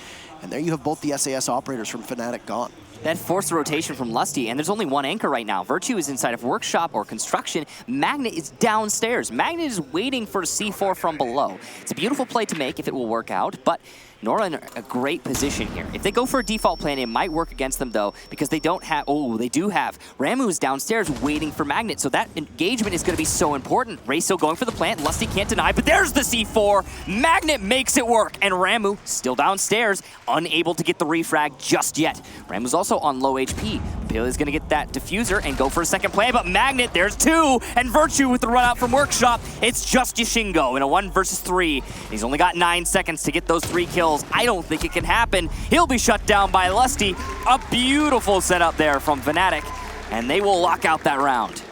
And there you have both the SAS operators from Fnatic gone. That forced rotation from Lusty, and there's only one anchor right now. Virtue is inside of Workshop or Construction. Magnet is downstairs. Magnet is waiting for C4 from below. It's a beautiful play to make if it will work out, but Nora in a great position here. If they go for a default plan, it might work against them though, because they don't have, oh, they do have. Ramu is downstairs waiting for Magnet, so that engagement is gonna be so important. Ray still going for the plant, Lusty can't deny, but there's the C4. Magnet makes it work, and Ramu still downstairs, unable to get the refrag just yet. Ramu's also on low HP. Billy's gonna get that diffuser and go for a second play, but Magnet, there's two, and Virtue with the run out from Workshop. It's just Yoshingo in a 1 versus 3. He's only got 9 seconds to get those 3 kills. I don't think it can happen. He'll be shut down by Lusty. A beautiful setup there from Fnatic, and they will lock out that round.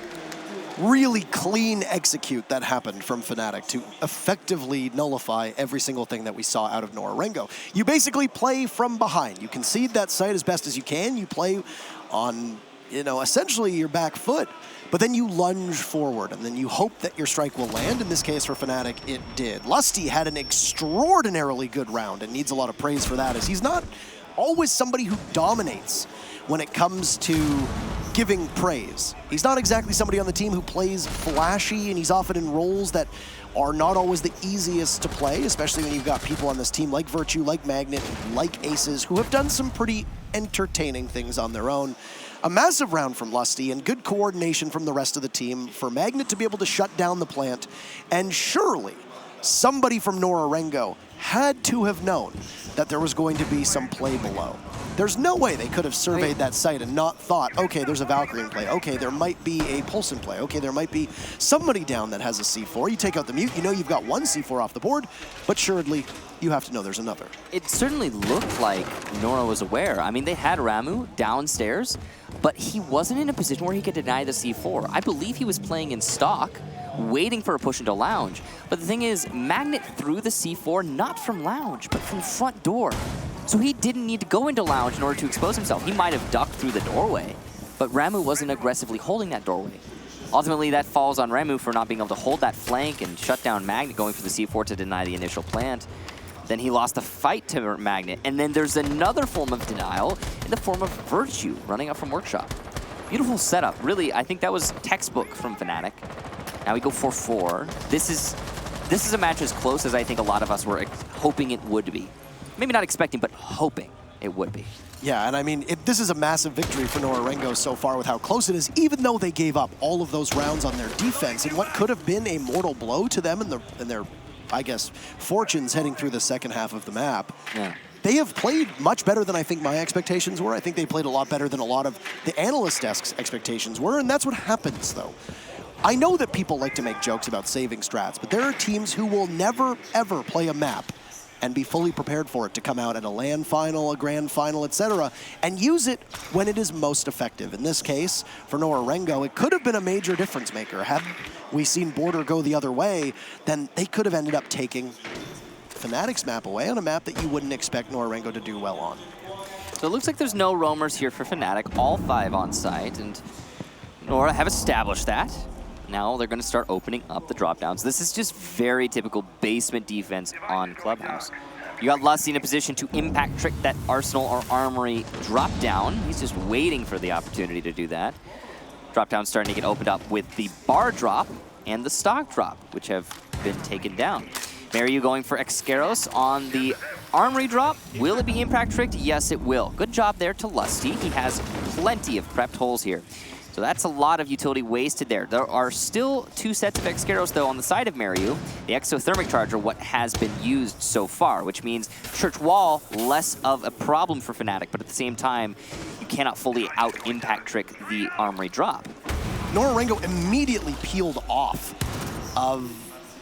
Really clean execute that happened from Fnatic to effectively nullify every single thing that we saw out of Nora-Rengo. You basically play from behind. You concede that site as best as you can. You play on, essentially your back foot. But then you lunge forward, and then you hope that your strike will land. In this case, for Fnatic, it did. Lusty had an extraordinarily good round and needs a lot of praise for that, as he's not always somebody who dominates when it comes to giving praise. He's not exactly somebody on the team who plays flashy, and he's often in roles that are not always the easiest to play, especially when you've got people on this team like Virtue, like Magnet, like Aces, who have done some pretty entertaining things on their own. A massive round from Lusty and good coordination from the rest of the team for Magnet to be able to shut down the plant. And surely somebody from Nora-Rengo had to have known that there was going to be some play below. There's no way they could have surveyed that site and not thought, okay, there's a Valkyrie in play. Okay, there might be a Pulse in play. Okay, there might be somebody down that has a C4. You take out the mute, you know you've got one C4 off the board, but surely you have to know there's another. It certainly looked like Nora was aware. I mean, they had Ramu downstairs, but he wasn't in a position where he could deny the C4. I believe he was playing in stock, waiting for a push into lounge. But the thing is, Magnet threw the C4 not from lounge, but from front door. So he didn't need to go into lounge in order to expose himself. He might have ducked through the doorway, but Ramu wasn't aggressively holding that doorway. Ultimately, that falls on Ramu for not being able to hold that flank and shut down Magnet, going for the C4 to deny the initial plant. Then he lost the fight to Magnet, and then there's another form of denial in the form of Virtue running up from Workshop. Beautiful setup. Really, I think that was textbook from Fnatic. Now we go 4-4. This is a match as close as I think a lot of us were hoping it would be. Maybe not expecting, but hoping it would be. Yeah, and I mean, this is a massive victory for Nora-Rengo so far with how close it is, even though they gave up all of those rounds on their defense in what could have been a mortal blow to them in their, I guess, fortunes heading through the second half of the map. Yeah. They have played much better than I think my expectations were. I think they played a lot better than a lot of the analyst desk's expectations were, and that's what happens, though. I know that people like to make jokes about saving strats, but there are teams who will never, ever play a map and be fully prepared for it to come out at a LAN final, a grand final, etc., and use it when it is most effective. In this case, for Nora-Rengo, it could have been a major difference maker. Had we seen Border go the other way, then they could have ended up taking Fnatic's map away on a map that you wouldn't expect Nora-Rengo to do well on. So it looks like there's no roamers here for Fnatic, all 5 on site, and Nora have established that. Now they're going to start opening up the drop-downs. This is just very typical basement defense on Clubhouse. You got Lusty in a position to impact trick that Arsenal or Armory drop-down. He's just waiting for the opportunity to do that. Drop-down's starting to get opened up with the bar drop and the stock drop, which have been taken down. Mariu going for XKaros on the Armory drop. Will it be impact tricked? Yes, it will. Good job there to Lusty. He has plenty of prepped holes here. So that's a lot of utility wasted there. There are still 2 sets of Excaros, though, on the side of Mariu. The exothermic charge are what has been used so far, which means Church Wall, less of a problem for Fnatic, but at the same time, you cannot fully out-impact trick the Armory drop. Nora-Rengo immediately peeled off of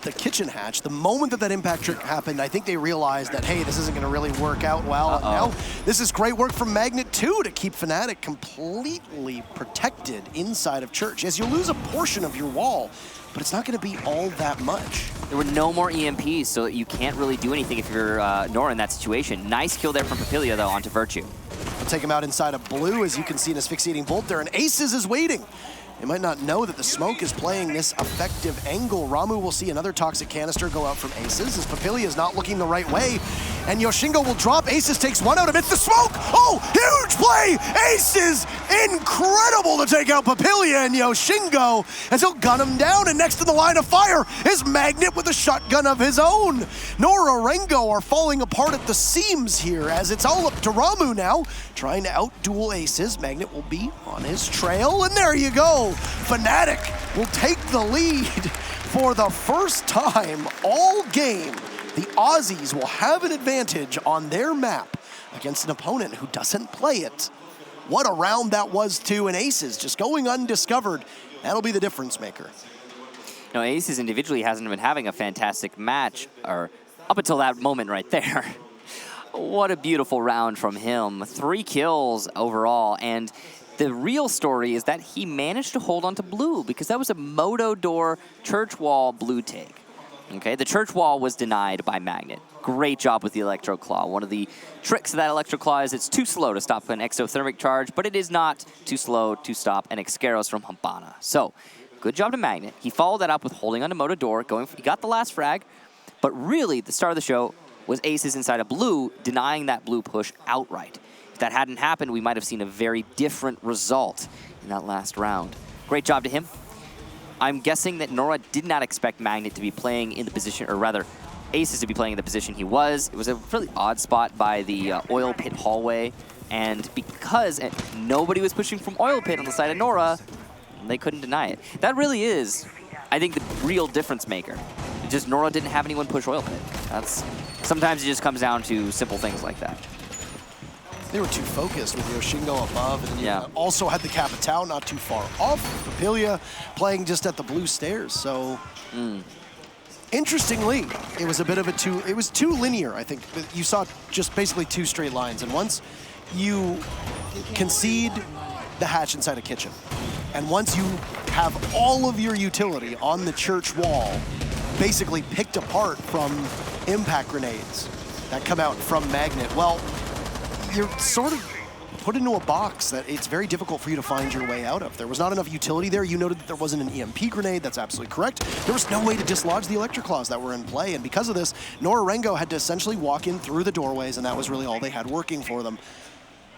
the kitchen hatch. The moment that impact trick happened, I think they realized that, hey, this isn't going to really work out well. And now, this is great work from Magnet2 to keep Fnatic completely protected inside of Church. As you lose a portion of your wall, but it's not going to be all that much. There were no more EMPs, so you can't really do anything if you're Nora in that situation. Nice kill there from Papilia, though, onto Virtue. We'll take him out inside of blue, as you can see an asphyxiating bolt there, and Aces is waiting. They might not know that the smoke is playing this effective angle. Ramu will see another toxic canister go out from Aces as Papilia is not looking the right way. And Yoshingo will drop. Aces takes one out amidst the smoke. Oh, huge play! Aces, incredible to take out Papilia and Yoshingo as he'll gun him down. And next to the line of fire is Magnet with a shotgun of his own. Nora-Rengo are falling apart at the seams here as it's all up to Ramu now, trying to outduel Aces. Magnet will be on his trail, and there you go. Fnatic will take the lead for the first time all game. The Aussies will have an advantage on their map against an opponent who doesn't play it. What a round that was too, and Aces just going undiscovered. That'll be the difference maker. You know, Aces individually hasn't been having a fantastic match, or up until that moment right there. What a beautiful round from him. 3 kills overall, and the real story is that he managed to hold on to blue because that was a Moto Door Church Wall blue take. Okay, the Church Wall was denied by Magnet. Great job with the Electro Claw. One of the tricks of that Electro Claw is it's too slow to stop an exothermic charge, but it is not too slow to stop an Excaros from Habana. So, good job to Magnet. He followed that up with holding onto Moto Door, he got the last frag, but really the star of the show was Aces inside of blue, denying that blue push outright. If that hadn't happened, we might have seen a very different result in that last round. Great job to him. I'm guessing that Nora did not expect Magnet to be playing in the position, or rather, Aces to be playing in the position he was. It was a really odd spot by the oil pit hallway, and because nobody was pushing from oil pit on the side of Nora, they couldn't deny it. That really is, I think, the real difference maker. It's just Nora didn't have anyone push oil pit. Sometimes it just comes down to simple things like that. They were too focused with Yoshingo above, and also had the Capitao not too far off. Papilia playing just at the blue stairs, so interestingly, it was a bit of it was too linear, I think. You saw just basically 2 straight lines, and once you concede the hatch inside a kitchen, and once you have all of your utility on the Church Wall basically picked apart from impact grenades that come out from Magnet, well, you're sort of put into a box that it's very difficult for you to find your way out of. There was not enough utility there. You noted that there wasn't an EMP grenade. That's absolutely correct. There was no way to dislodge the Electroclaws that were in play, and because of this, Nora-Rengo had to essentially walk in through the doorways, and that was really all they had working for them.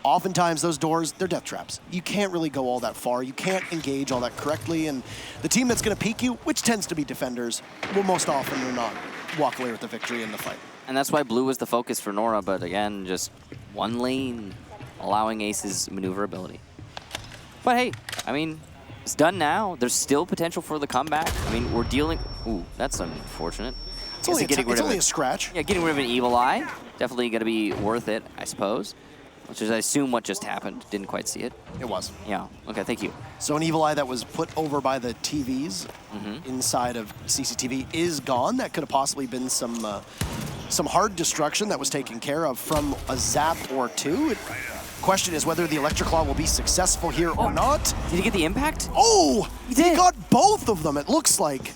Oftentimes, those doors, they're death traps. You can't really go all that far. You can't engage all that correctly, and the team that's going to peek you, which tends to be defenders, will most often or not walk away with the victory in the fight. And that's why blue was the focus for Nora, but again, just one lane, allowing Ace's maneuverability. But hey, I mean, it's done now. There's still potential for the comeback. I mean, we're dealing... Ooh, that's unfortunate. It's only a scratch. Yeah, getting rid of an Evil Eye. Definitely going to be worth it, I suppose. Which is, I assume, what just happened. Didn't quite see it. It was. Yeah, okay, thank you. So an Evil Eye that was put over by the TVs inside of CCTV is gone. That could have possibly been some hard destruction that was taken care of from a zap or 2. Question is whether the Electroclaw will be successful here or not. Did he get the impact? Oh, he got both of them, it looks like.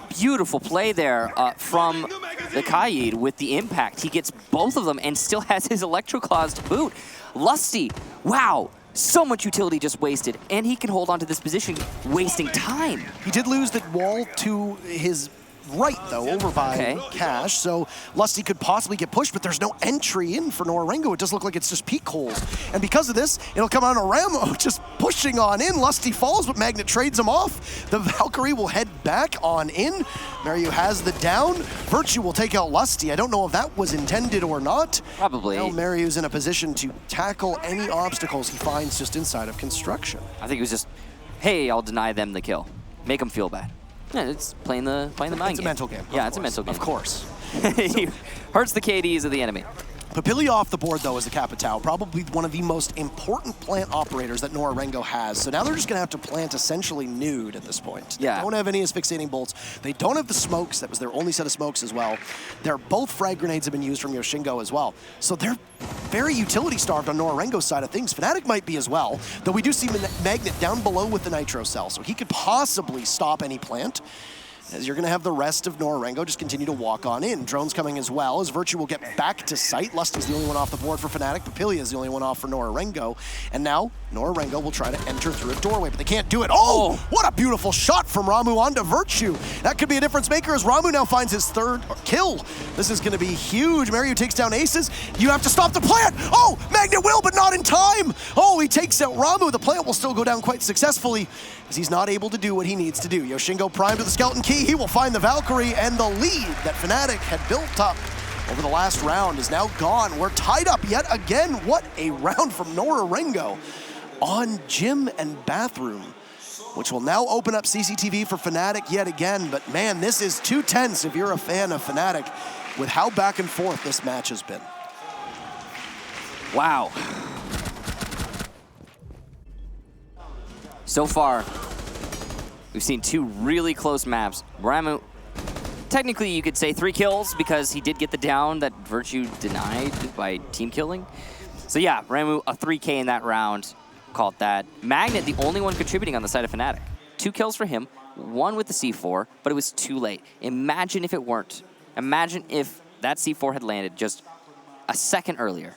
Beautiful play there from the Kaid with the impact. He gets both of them and still has his Electroclaws to boot. Lusty, wow, so much utility just wasted, and he can hold on to this position, wasting time. He did lose the wall to his right, though, over by Cash. So Lusty could possibly get pushed, but there's no entry in for Nora-Rengo. It does look like it's just peek holes. And because of this, it'll come out on Ramo just pushing on in. Lusty falls, but Magnet trades him off. The Valkyrie will head back on in. Mario has the down. Virtue will take out Lusty. I don't know if that was intended or not. Probably. Now Mario's in a position to tackle any obstacles he finds just inside of construction. I think it was just, hey, I'll deny them the kill. Make them feel bad. Yeah, it's playing the mind game. It's a mental game. Yeah, it's a mental game. Of course. He hurts the KDs of the enemy. Papillia off the board, though, is the Capitao, probably one of the most important plant operators that Nora-Rengo has. So now they're just going to have to plant essentially nude at this point. Yeah. They don't have any asphyxiating bolts. They don't have the smokes. That was their only set of smokes as well. They're both frag grenades have been used from Yoshingo as well. So they're very utility-starved on Nora-Rengo's side of things. Fnatic might be as well, though we do see Magnet down below with the Nitro Cell, so he could possibly stop any plant. As you're going to have the rest of Nora-Rengo just continue to walk on in. Drones coming as well, as Virtue will get back to site. Lusty's the only one off the board for Fnatic. Papillia is the only one off for Nora-Rengo. And now, Nora-Rengo will try to enter through a doorway, but they can't do it. Oh, what a beautiful shot from Ramu onto Virtue. That could be a difference maker as Ramu now finds his third kill. This is going to be huge. Mario takes down Aces. You have to stop the plant. Oh, Magnet will, but not in time. Oh, he takes out Ramu. The plant will still go down quite successfully as he's not able to do what he needs to do. Yoshingo primed to the Skeleton Key. He will find the Valkyrie, and the lead that Fnatic had built up over the last round is now gone. We're tied up yet again. What a round from Nora-Rengo on Gym and Bathroom, which will now open up CCTV for Fnatic yet again. But man, this is too tense if you're a fan of Fnatic with how back and forth this match has been. Wow. So far, we've seen two really close maps. Ramu, technically you could say 3 kills because he did get the down that Virtue denied by team killing. So yeah, Ramu, a 3K in that round, called that. Magnet, the only one contributing on the side of Fnatic. 2 kills for him, 1 with the C4, but it was too late. Imagine if it weren't. Imagine if that C4 had landed just a second earlier.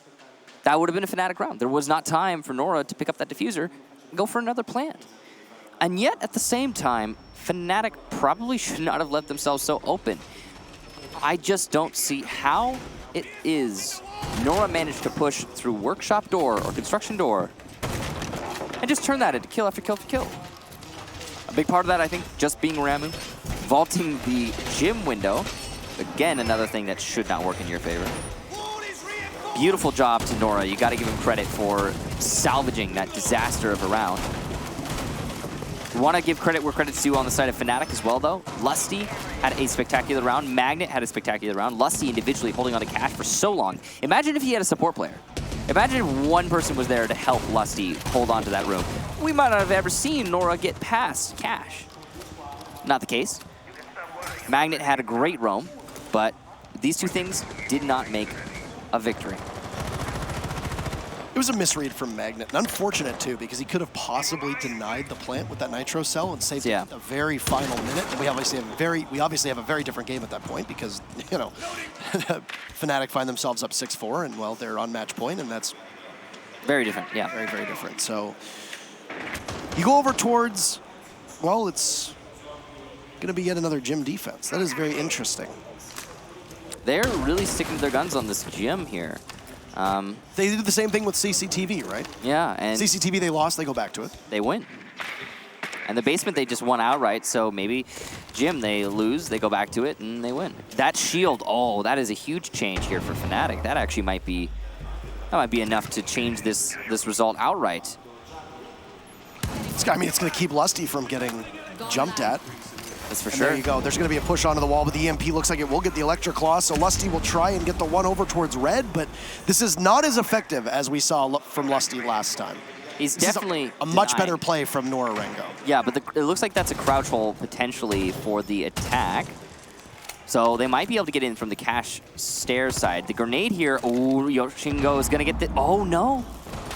That would have been a Fnatic round. There was not time for Nora to pick up that diffuser and go for another plant. And yet, at the same time, Fnatic probably should not have left themselves so open. I just don't see how it is Nora managed to push through workshop door or construction door and just turn that into kill after kill after kill. A big part of that, I think, just being Ramu. Vaulting the gym window. Again, another thing that should not work in your favor. Beautiful job to Nora. You got to give him credit for salvaging that disaster of a round. We want to give credit where credit's due on the side of Fnatic as well, though. Lusty had a spectacular round. Magnet had a spectacular round. Lusty individually holding on to Cash for so long. Imagine if he had a support player. Imagine if one person was there to help Lusty hold on to that room. We might not have ever seen Nora get past Cash. Not the case. Magnet had a great roam, but these two things did not make a victory. It was a misread from Magnet, and unfortunate too, because he could have possibly denied the plant with that Nitro Cell and saved a very final minute. And we obviously have a very different game at that point because, you know, Fnatic find themselves up 6-4, and well, they're on match point, and that's very different. Yeah, very, very different. So you go over towards, well, it's going to be yet another gym defense. That is very interesting. They're really sticking to their guns on this gym here. They did the same thing with CCTV, right? Yeah, and CCTV, they lost, they go back to it. They win. And the basement, they just won outright, so maybe gym, they lose, they go back to it, and they win. That shield, oh, that is a huge change here for Fnatic. That actually might be enough to change this result outright. I mean, it's going to keep Lusty from getting jumped at. That's for and sure. There you go. There's going to be a push onto the wall, but the EMP looks like it will get the Electric Claw, so Lusty will try and get the one over towards red, but this is not as effective as we saw from Lusty last time. He's definitely a much better play from Nora-Rengo. Yeah, but it looks like that's a crouch hole potentially for the attack. So they might be able to get in from the Cash stairs side. The grenade here, oh, Yoshingo is going to get the, oh no.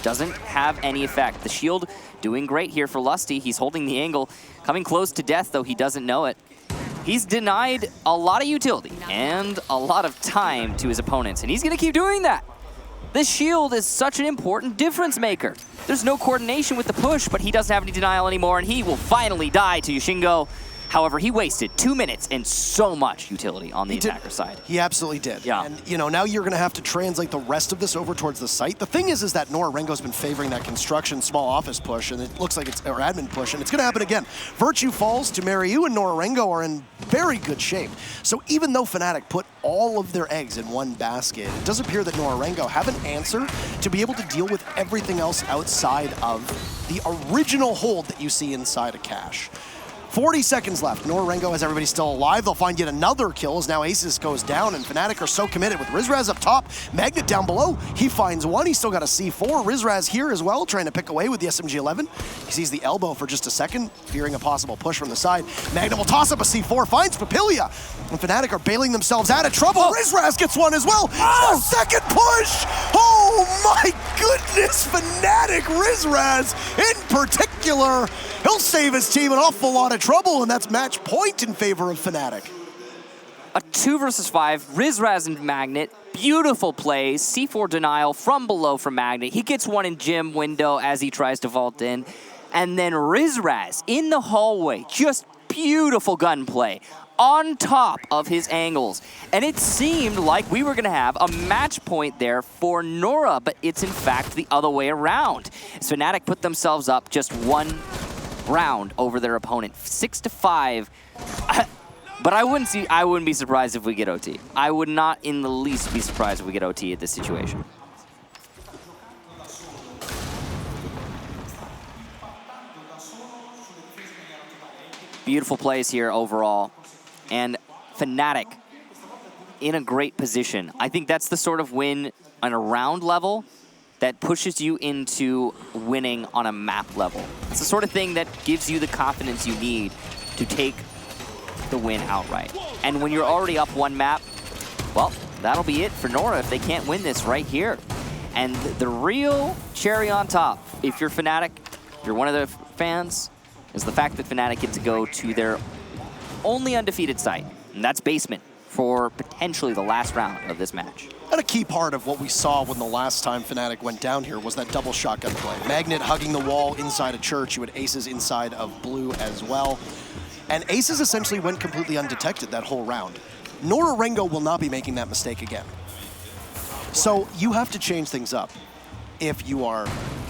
Doesn't have any effect. The shield doing great here for Lusty. He's holding the angle. Coming close to death, though he doesn't know it. He's denied a lot of utility and a lot of time to his opponents, and he's going to keep doing that. This shield is such an important difference maker. There's no coordination with the push, but he doesn't have any denial anymore, and he will finally die to Yoshingo. However, he wasted 2 minutes and so much utility on the attacker side. He absolutely did. Yeah. And, you know, now you're going to have to translate the rest of this over towards the site. The thing is that Nora-Rengo's been favoring that construction small office push, and it looks like it's, or admin push, and it's going to happen again. Virtue falls to Mary-U, and Nora-Rengo are in very good shape. So even though Fnatic put all of their eggs in one basket, it does appear that Nora-Rengo have an answer to be able to deal with everything else outside of the original hold that you see inside a cache. 40 seconds left. Nora-Rengo has everybody still alive. They'll find yet another kill as now Aces goes down, and Fnatic are so committed with Rizraz up top. Magnet down below. He finds one. He's still got a C4. Rizraz here as well, trying to pick away with the SMG-11. He sees the elbow for just a second, fearing a possible push from the side. Magnet will toss up a C4, finds Papilia. And Fnatic are bailing themselves out of trouble. Rizraz gets one as well. Oh, second push! Oh my goodness, Fnatic Rizraz in particular. He'll save his team an awful lot of trouble, and that's match point in favor of Fnatic. A 2 versus 5, Rizraz and Magnet. Beautiful play, C4 denial from below from Magnet. He gets one in Jim window as he tries to vault in. And then Rizraz in the hallway, just beautiful gunplay on top of his angles. And it seemed like we were gonna have a match point there for Nora, but it's in fact the other way around. So Fnatic put themselves up just one round over their opponent, 6-5. But I wouldn't be surprised if we get OT. I would not in the least be surprised if we get OT at this situation. Beautiful plays here overall. And Fnatic in a great position. I think that's the sort of win on a round level that pushes you into winning on a map level. It's the sort of thing that gives you the confidence you need to take the win outright. And when you're already up one map, well, that'll be it for Nora if they can't win this right here. And the real cherry on top, if you're Fnatic, if you're one of the fans, is the fact that Fnatic get to go to their only undefeated site, and that's basement for potentially the last round of this match. And a key part of what we saw when the last time Fnatic went down here was that double shotgun play. Magnet hugging the wall inside a church. You had Aces inside of blue as well. And Aces essentially went completely undetected that whole round. Nora-Rengo will not be making that mistake again. So you have to change things up if you are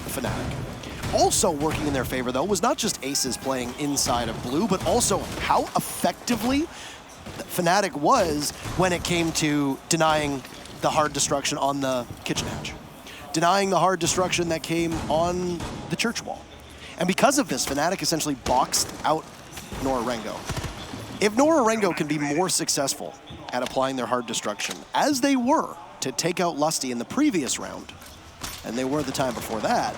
Fnatic. Also working in their favor, though, was not just Aces playing inside of blue, but also how effectively Fnatic was when it came to denying the hard destruction on the kitchen hatch, denying the hard destruction that came on the church wall. And because of this, Fnatic essentially boxed out Nora-Rengo. If Nora-Rengo can be more successful at applying their hard destruction, as they were to take out Lusty in the previous round, and they were the time before that,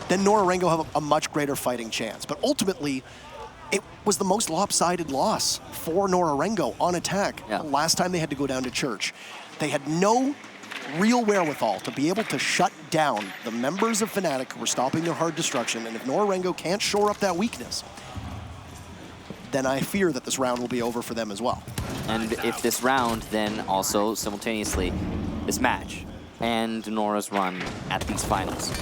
then Nora-Rengo have a much greater fighting chance. But ultimately, it was the most lopsided loss for Nora-Rengo on attack. Yeah. Last time they had to go down to church. They had no real wherewithal to be able to shut down the members of Fnatic who were stopping their hard destruction, and if Nora-Rengo can't shore up that weakness, then I fear that this round will be over for them as well. And if this round, then also simultaneously this match and Nora's run at these finals.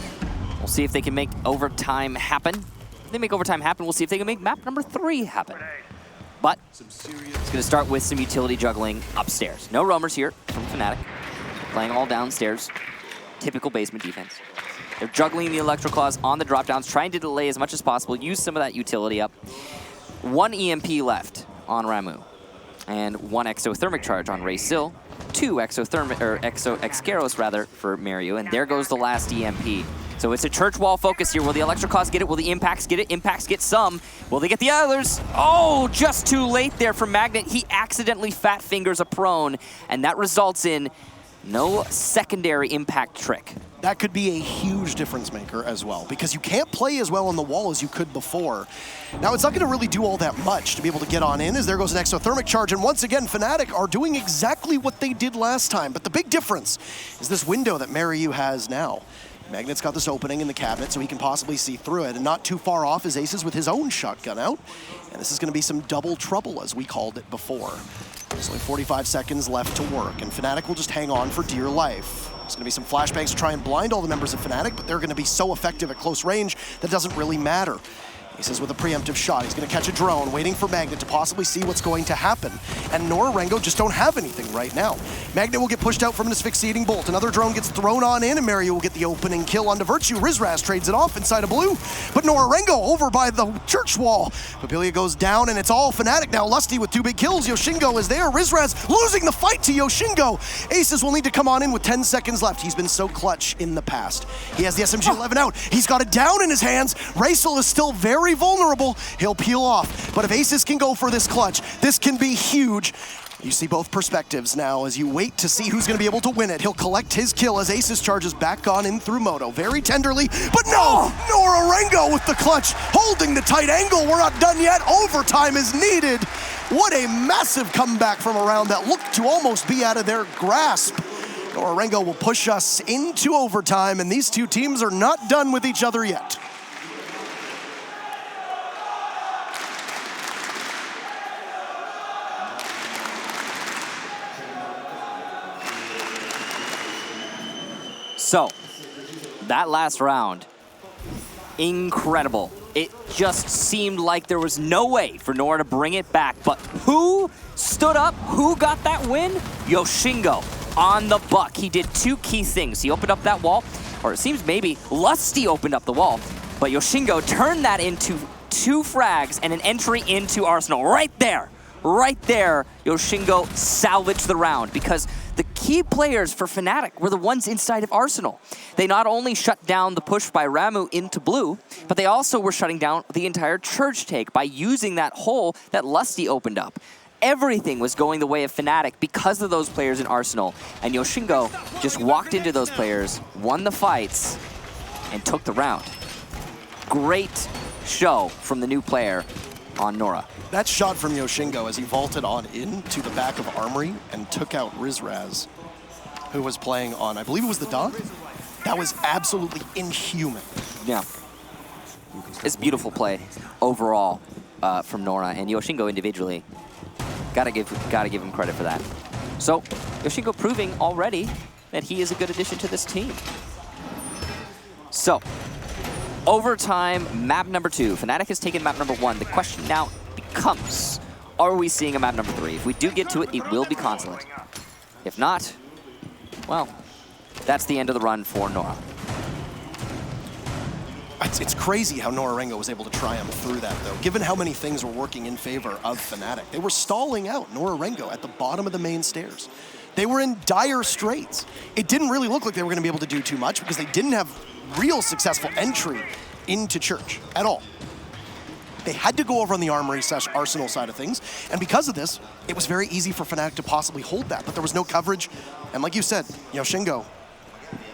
We'll see if they can make overtime happen. If they make overtime happen, we'll see if they can make map number 3 happen. But it's going to start with some utility juggling upstairs. No roamers here from Fnatic. Playing all downstairs. Typical basement defense. They're juggling the Electro Claws on the drop downs, trying to delay as much as possible, use some of that utility up. 1 EMP left on Ramu, and 1 exothermic charge on Raysil. 2 Excaros rather for Mary-U, and there goes the last EMP. So it's a church wall focus here. Will the Electro Claws get it? Will the Impacts get it? Impacts get some. Will they get the others? Oh, just too late there for Magnet. He accidentally fat fingers a prone, and that results in no secondary impact trick. That could be a huge difference maker as well, because you can't play as well on the wall as you could before. Now, it's not going to really do all that much to be able to get on in, as there goes an exothermic charge, and once again, Fnatic are doing exactly what they did last time, but the big difference is this window that Mary-U has now. Magnet's got this opening in the cabinet, so he can possibly see through it, and not too far off is Aces with his own shotgun out, and this is going to be some double trouble, as we called it before. There's only 45 seconds left to work, and Fnatic will just hang on for dear life. There's going to be some flashbangs to try and blind all the members of Fnatic, but they're going to be so effective at close range that doesn't really matter. Aces with a preemptive shot. He's going to catch a drone, waiting for Magnet to possibly see what's going to happen. And Nora-Rengo just don't have anything right now. Magnet will get pushed out from an asphyxiating bolt. Another drone gets thrown on in, and Mario will get the opening kill onto Virtue. Rizraz trades it off inside of blue, but Nora-Rengo over by the church wall. Papilia goes down, and it's all Fnatic now. Lusty with 2 big kills. Yoshingo is there. Rizraz losing the fight to Yoshingo. Aces will need to come on in with 10 seconds left. He's been so clutch in the past. He has the SMG-11 out. He's got it down in his hands. Raisel is still very vulnerable. He'll peel off. But if Aces can go for this clutch, this can be huge. You see both perspectives now as you wait to see who's going to be able to win it. He'll collect his kill as Aces charges back on in through Moto. Very tenderly, but no! Nora-Rengo with the clutch, holding the tight angle. We're not done yet. Overtime is needed. What a massive comeback from a round that looked to almost be out of their grasp. Nora-Rengo will push us into overtime, and these two teams are not done with each other yet. So, that last round, incredible. It just seemed like there was no way for Nora to bring it back, but who stood up? Who got that win? Yoshingo on the buck. He did 2 key things. He opened up that wall, or it seems maybe Lusty opened up the wall, but Yoshingo turned that into 2 frags and an entry into Arsenal. Right there, Yoshingo salvaged the round because the key players for Fnatic were the ones inside of Arsenal. They not only shut down the push by Ramu into blue, but they also were shutting down the entire church take by using that hole that Lusty opened up. Everything was going the way of Fnatic because of those players in Arsenal. And Yoshingo just walked into those players, won the fights, and took the round. Great show from the new player on Nora. That shot from Yoshingo as he vaulted on into the back of Armory and took out Rizraz, who was playing on, I believe it was the Dog. That was absolutely inhuman. Yeah. It's beautiful play overall from Nora, and Yoshingo individually. Gotta give him credit for that. So, Yoshingo proving already that he is a good addition to this team. So, overtime, map number 2. Fnatic has taken map number 1. The question now becomes, are we seeing a map number 3? If we do get to it, it will be Consulate. If not, well, that's the end of the run for Nora. It's crazy how Nora-Rengo was able to triumph through that, though, given how many things were working in favor of Fnatic. They were stalling out Nora-Rengo at the bottom of the main stairs. They were in dire straits. It didn't really look like they were going to be able to do too much because they didn't have real successful entry into Church at all. They had to go over on the Armory/Arsenal side of things, and because of this, it was very easy for Fnatic to possibly hold that, but there was no coverage, and like you said, Yoshingo,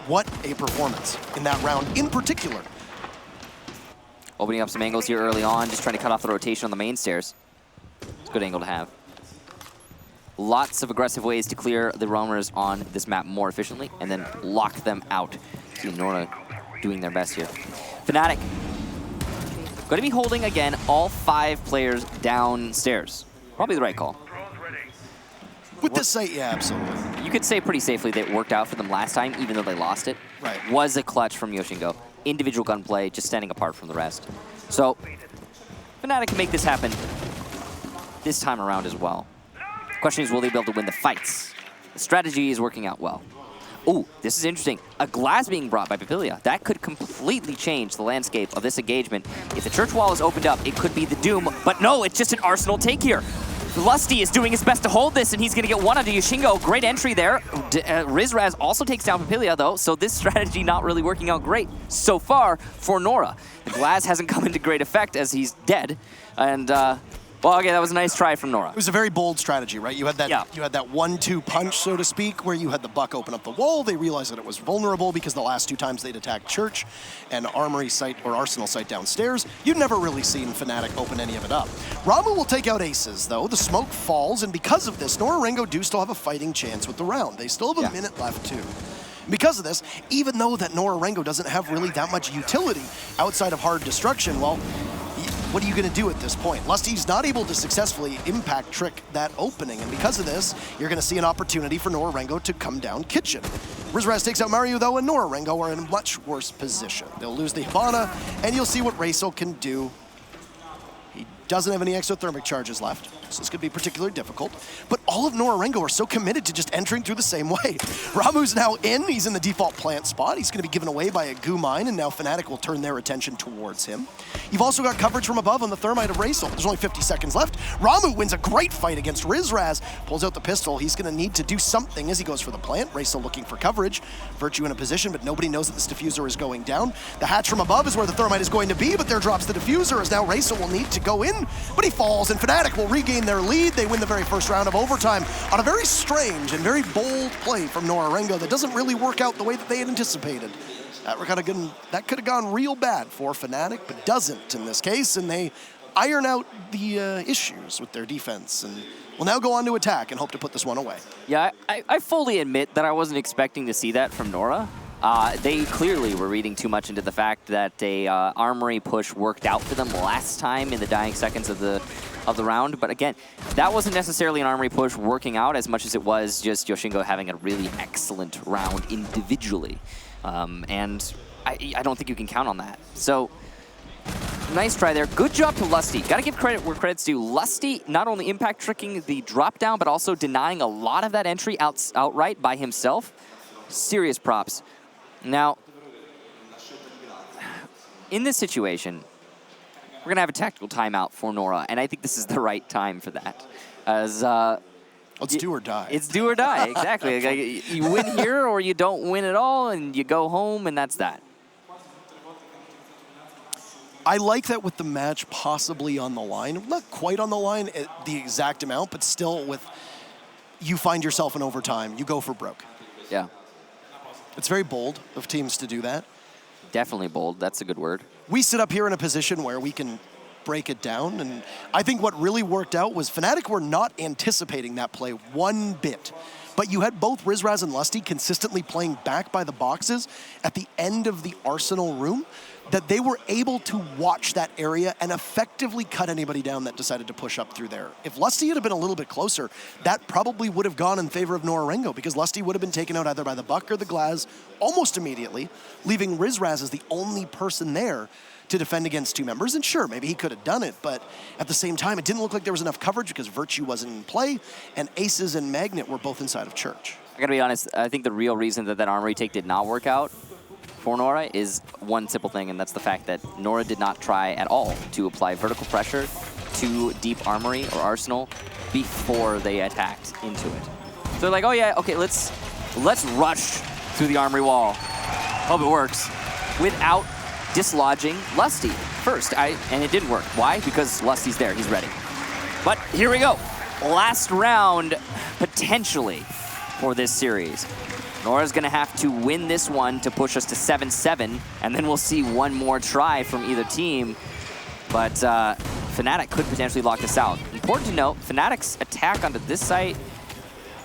what a performance in that round in particular. Opening up some angles here early on, just trying to cut off the rotation on the main stairs. It's a good angle to have. Lots of aggressive ways to clear the roamers on this map more efficiently, and then lock them out. See Nora doing their best here. Fnatic going to be holding, again, all 5 players downstairs. Probably the right call. With this site, yeah, absolutely. You could say pretty safely that it worked out for them last time, even though they lost it. Right. Was a clutch from Yoshingo. Individual gunplay, just standing apart from the rest. So, Fnatic can make this happen this time around as well. The question is, will they be able to win the fights? The strategy is working out well. Ooh, this is interesting. A glass being brought by Papilia. That could completely change the landscape of this engagement. If the church wall is opened up, it could be the doom. But no, it's just an Arsenal take here. Lusty is doing his best to hold this, and he's going to get one onto Yoshingo. Great entry there. Rizraz also takes down Papilia, though, so this strategy not really working out great so far for Nora. The glass hasn't come into great effect as he's dead, and well, okay, that was a nice try from Nora. It was a very bold strategy, right? You had that, You had that 1-2 punch, so to speak, where you had the Buck open up the wall. They realized that it was vulnerable because the last 2 times they'd attacked Church and Armory site or Arsenal site downstairs. You'd never really seen Fnatic open any of it up. Ramu will take out Aces, though. The smoke falls, and because of this, Nora-Rengo do still have a fighting chance with the round. They still have a minute left, too. Because of this, even though that Nora-Rengo doesn't have really that much utility outside of hard destruction, well, what are you going to do at this point? Lusty's not able to successfully impact trick that opening, and because of this, you're going to see an opportunity for Nora-Rengo to come down kitchen. Rizraz takes out Mario, though, and Nora-Rengo are in a much worse position. They'll lose the Hibana, and you'll see what Raisel can do doesn't have any exothermic charges left, so this could be particularly difficult. But all of Nora-Rengo are so committed to just entering through the same way. Ramu's now in, he's in the default plant spot. He's gonna be given away by a goo mine, and now Fnatic will turn their attention towards him. You've also got coverage from above on the thermite of Raisel. There's only 50 seconds left. Ramu wins a great fight against Rizraz, pulls out the pistol. He's gonna need to do something as he goes for the plant. Raisel looking for coverage. Virtue in a position, but nobody knows that this diffuser is going down. The hatch from above is where the thermite is going to be, but there drops the diffuser as now Raisel will need to go in, but he falls, and Fnatic will regain their lead. They win the very first round of overtime on a very strange and very bold play from Nora-Rengo that doesn't really work out the way that they had anticipated. That could have gone real bad for Fnatic, but doesn't in this case, and they iron out the issues with their defense, and will now go on to attack and hope to put this one away. Yeah, I fully admit that I wasn't expecting to see that from Nora. They clearly were reading too much into the fact that a armory push worked out for them last time in the dying seconds of the round. But again, that wasn't necessarily an armory push working out as much as it was just Yoshingo having a really excellent round individually. And I don't think you can count on that. So nice try there. Good job to Lusty. Got to give credit where credit's due. Lusty not only impact tricking the drop down, but also denying a lot of that entry outright by himself. Serious props. Now, in this situation, we're going to have a tactical timeout for Nora, and I think this is the right time for that. As it's do or die. It's do or die, exactly. Like, you win here or you don't win at all, and you go home, and that's that. I like that with the match possibly on the line. Not quite on the line, the exact amount, but still with you find yourself in overtime, you go for broke. Yeah. It's very bold of teams to do that. Definitely bold. That's a good word. We sit up here in a position where we can break it down, and I think what really worked out was Fnatic were not anticipating that play one bit. But you had both Rizraz and Lusty consistently playing back by the boxes at the end of the Arsenal room, that they were able to watch that area and effectively cut anybody down that decided to push up through there. If Lusty had been a little bit closer, that probably would have gone in favor of Nora-Rengo, because Lusty would have been taken out either by the Buck or the Glaz almost immediately, leaving Rizraz as the only person there to defend against two members. And sure, maybe he could have done it, but at the same time, it didn't look like there was enough coverage because Virtue wasn't in play, and Aces and Magnet were both inside of Church. I gotta be honest, I think the real reason that that armory take did not work out for Nora is one simple thing, and that's the fact that Nora did not try at all to apply vertical pressure to deep armory or arsenal before they attacked into it. So they're like, oh yeah, okay, let's rush through the armory wall. Hope it works. Without dislodging Lusty first. And it didn't work. Why? Because Lusty's there, he's ready. But here we go. Last round, potentially, for this series. Nora's gonna have to win this one to push us to 7-7, and then we'll see one more try from either team. But Fnatic could potentially lock this out. Important to note, Fnatic's attack onto this site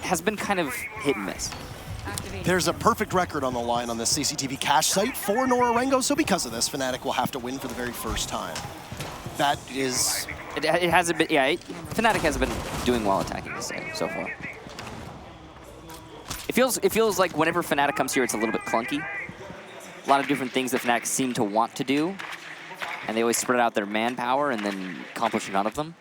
has been kind of hit and miss. There's a perfect record on the line on this CCTV cache site for Nora-Rengo, so because of this, Fnatic will have to win for the very first time. That is... It hasn't been, yeah, Fnatic hasn't been doing well attacking this site so far. It feels like whenever Fnatic comes here, it's a little bit clunky. A lot of different things that Fnatic seem to want to do, and they always spread out their manpower and then accomplish none of them.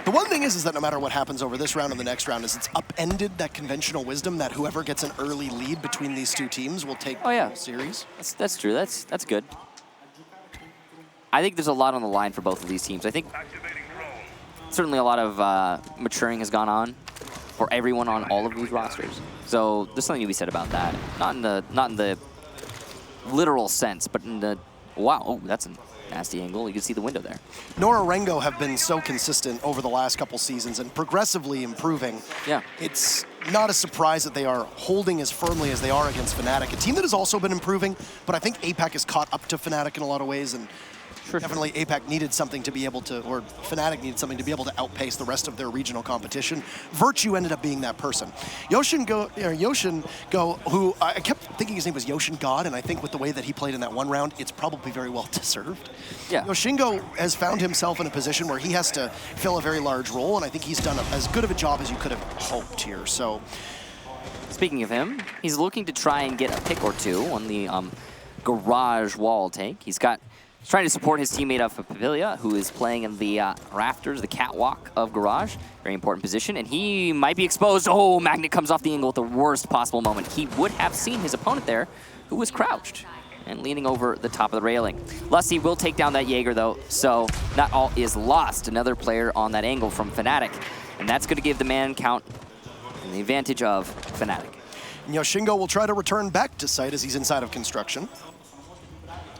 The one thing is that no matter what happens over this round and the next round, is it's upended that conventional wisdom that whoever gets an early lead between these two teams will take the whole series. That's true. That's good. I think there's a lot on the line for both of these teams. I think certainly a lot of maturing has gone on for everyone on all of these rosters. So there's something to be said about that. Not in the literal sense, but in the wow, oh, that's a nasty angle. You can see the window there. Nora-Rengo have been so consistent over the last couple seasons and progressively improving. Yeah. It's not a surprise that they are holding as firmly as they are against Fnatic, a team that has also been improving, but I think APAC has caught up to Fnatic in a lot of ways, and definitely APAC needed something to be able to, or Fnatic needed something to be able to outpace the rest of their regional competition. Virtue ended up being that person. Yoshingo, who I kept thinking his name was Yoshin God, and I think with the way that he played in that one round, it's probably very well deserved. Yeah. Yoshingo has found himself in a position where he has to fill a very large role, and I think he's done as good of a job as you could have hoped here. So, speaking of him, he's looking to try and get a pick or two on the garage wall tank. He's got He's trying to support his teammate of Pavilia, who is playing in the rafters, the catwalk of Garage. Very important position, and he might be exposed. Oh, Magnet comes off the angle at the worst possible moment. He would have seen his opponent there, who was crouched and leaning over the top of the railing. Lusty will take down that Jaeger, though, so not all is lost. Another player on that angle from Fnatic, and that's going to give the man count the advantage of Fnatic. Yoshingo will try to return back to site as he's inside of construction.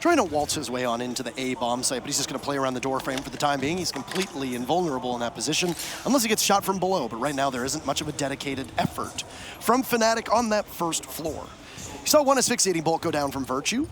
Trying to waltz his way on into the A bomb site, but he's just going to play around the door frame for the time being. He's completely invulnerable in that position, unless he gets shot from below. But right now, there isn't much of a dedicated effort from Fnatic on that first floor. You saw one asphyxiating bolt go down from Virtue.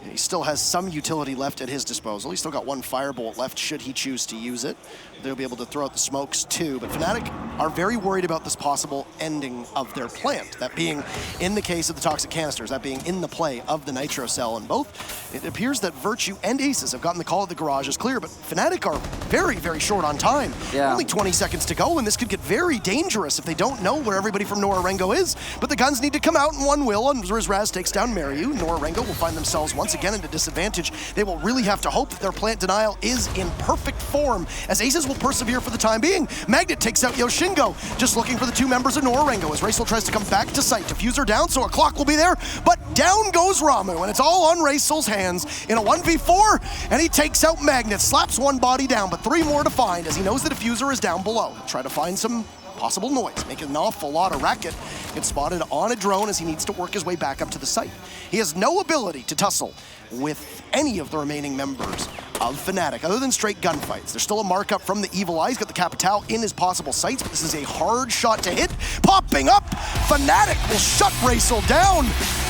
He still has some utility left at his disposal. He's still got one firebolt left should he choose to use it. They'll be able to throw out the smokes too, but Fnatic are very worried about this possible ending of their plant. That being in the case of the toxic canisters, that being in the play of the nitro cell. And both, it appears that Virtue and Aces have gotten the call at the garage is clear, but Fnatic are very, very short on time. Yeah. Only 20 seconds to go, and this could get very dangerous if they don't know where everybody from Nora-Rengo is. But the guns need to come out, and one will, and Raz takes down Mariu. Nora-Rengo will find themselves once again at a disadvantage. They will really have to hope that their plant denial is in perfect form, as Aces will persevere for the time being. Magnet takes out Yoshingo, just looking for the two members of Nora-Rengo as Racel tries to come back to site. Diffuser down, so a clock will be there, but down goes Ramu, and it's all on Racel's hands in a 1v4, and he takes out Magnet, slaps one body down, but three more to find as he knows the diffuser is down below. Try to find some possible noise, making an awful lot of racket. Gets spotted on a drone as he needs to work his way back up to the site. He has no ability to tussle with any of the remaining members of Fnatic, other than straight gunfights. There's still a markup from the Evil Eye. He's got the Capital in his possible sights, but this is a hard shot to hit. Popping up, Fnatic will shut Racel down,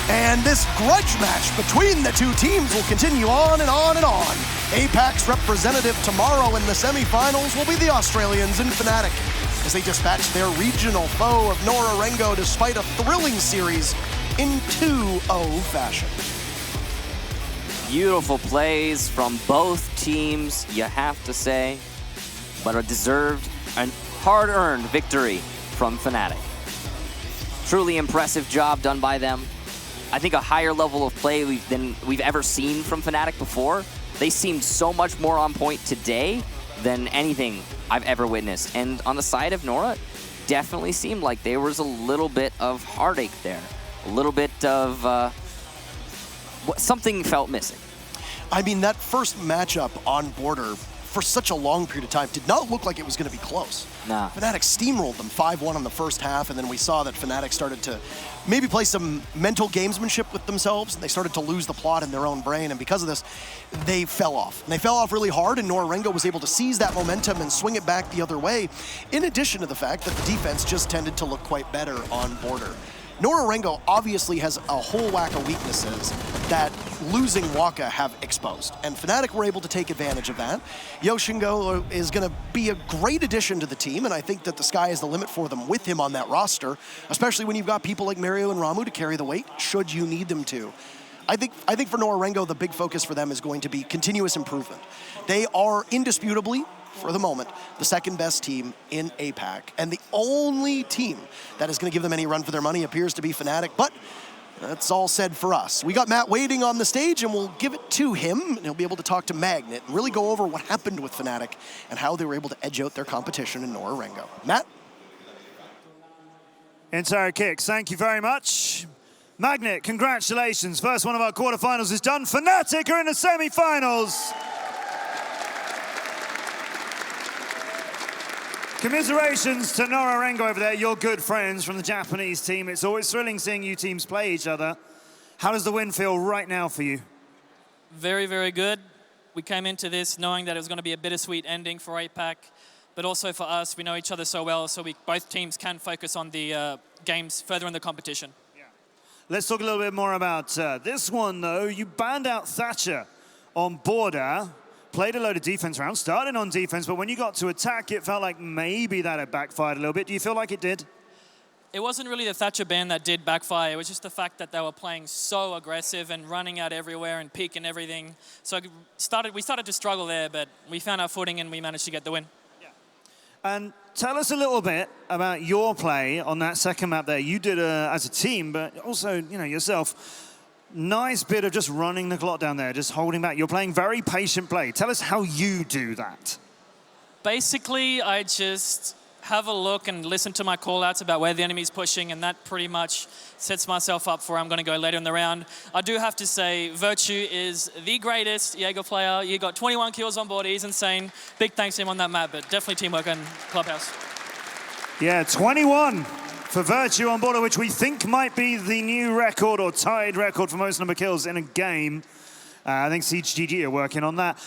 and this grudge match between the two teams will continue on and on and on. APAC's representative tomorrow in the semifinals will be the Australians in Fnatic, as they dispatch their regional foe of Nora-Rengo despite a thrilling series in 2-0 fashion. Beautiful plays from both teams, you have to say, but a deserved and hard-earned victory from Fnatic. Truly impressive job done by them. I think a higher level of play than we've ever seen from Fnatic before. They seemed so much more on point today than anything I've ever witnessed. And on the side of Nora, definitely seemed like there was a little bit of heartache there. A little bit of something felt missing. I mean, that first matchup on Border for such a long period of time did not look like it was going to be close. Nah. Fnatic steamrolled them 5-1 on the first half, and then we saw that Fnatic started to maybe play some mental gamesmanship with themselves, and they started to lose the plot in their own brain, and because of this, they fell off. And they fell off really hard, and Nora-Rengo was able to seize that momentum and swing it back the other way, in addition to the fact that the defense just tended to look quite better on Border. Nora-Rengo obviously has a whole whack of weaknesses that losing Waka have exposed, and Fnatic were able to take advantage of that. Yoshingo is going to be a great addition to the team, and I think that the sky is the limit for them with him on that roster, especially when you've got people like Mario and Ramu to carry the weight, should you need them to. I think for Nora-Rengo, the big focus for them is going to be continuous improvement. They are indisputably, for the moment, the second best team in APAC, and the only team that is going to give them any run for their money appears to be Fnatic, but that's all said for us. We got Matt waiting on the stage, and we'll give it to him, and he'll be able to talk to Magnet and really go over what happened with Fnatic and how they were able to edge out their competition in Nora-Rengo. Matt? Entire kicks, thank you very much. Magnet, congratulations. First one of our quarterfinals is done. Fnatic are in the semi-finals. Commiserations to Nora-Rengo over there, your good friends from the Japanese team. It's always thrilling seeing you teams play each other. How does the win feel right now for you? Very, very good. We came into this knowing that it was going to be a bittersweet ending for APAC, but also for us, we know each other so well, so both teams can focus on the games further in the competition. Yeah. Let's talk a little bit more about this one, though. You banned out Thatcher on Border. Played a load of defense rounds, started on defense, but when you got to attack, it felt like maybe that had backfired a little bit. Do you feel like it did? It wasn't really the Thatcher ban that did backfire. It was just the fact that they were playing so aggressive and running out everywhere and peeking everything. So we started to struggle there, but we found our footing and we managed to get the win. Yeah. And tell us a little bit about your play on that second map there. You did as a team, but also yourself. Nice bit of just running the clock down there, just holding back. You're playing very patient play. Tell us how you do that. Basically, I just have a look and listen to my call-outs about where the enemy's pushing, and that pretty much sets myself up for where I'm going to go later in the round. I do have to say, Virtue is the greatest Jaeger player. You got 21 kills on board. He's insane. Big thanks to him on that map, but definitely teamwork and Clubhouse. Yeah, 21 for Virtue on board, which we think might be the new record or tied record for most number of kills in a game. I think Siege GG are working on that.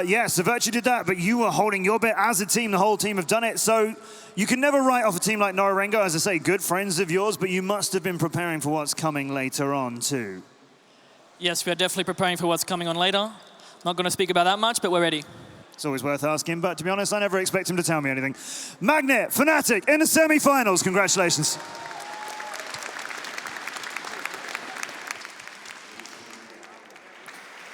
Yeah, so Virtue did that, but you were holding your bit as a team. The whole team have done it. So you can never write off a team like Nora-Rengo, as I say, good friends of yours, but you must have been preparing for what's coming later on too. Yes, we are definitely preparing for what's coming on later. Not going to speak about that much, but we're ready. It's always worth asking, but to be honest, I never expect him to tell me anything. Magnet, Fnatic in the semi-finals. Congratulations.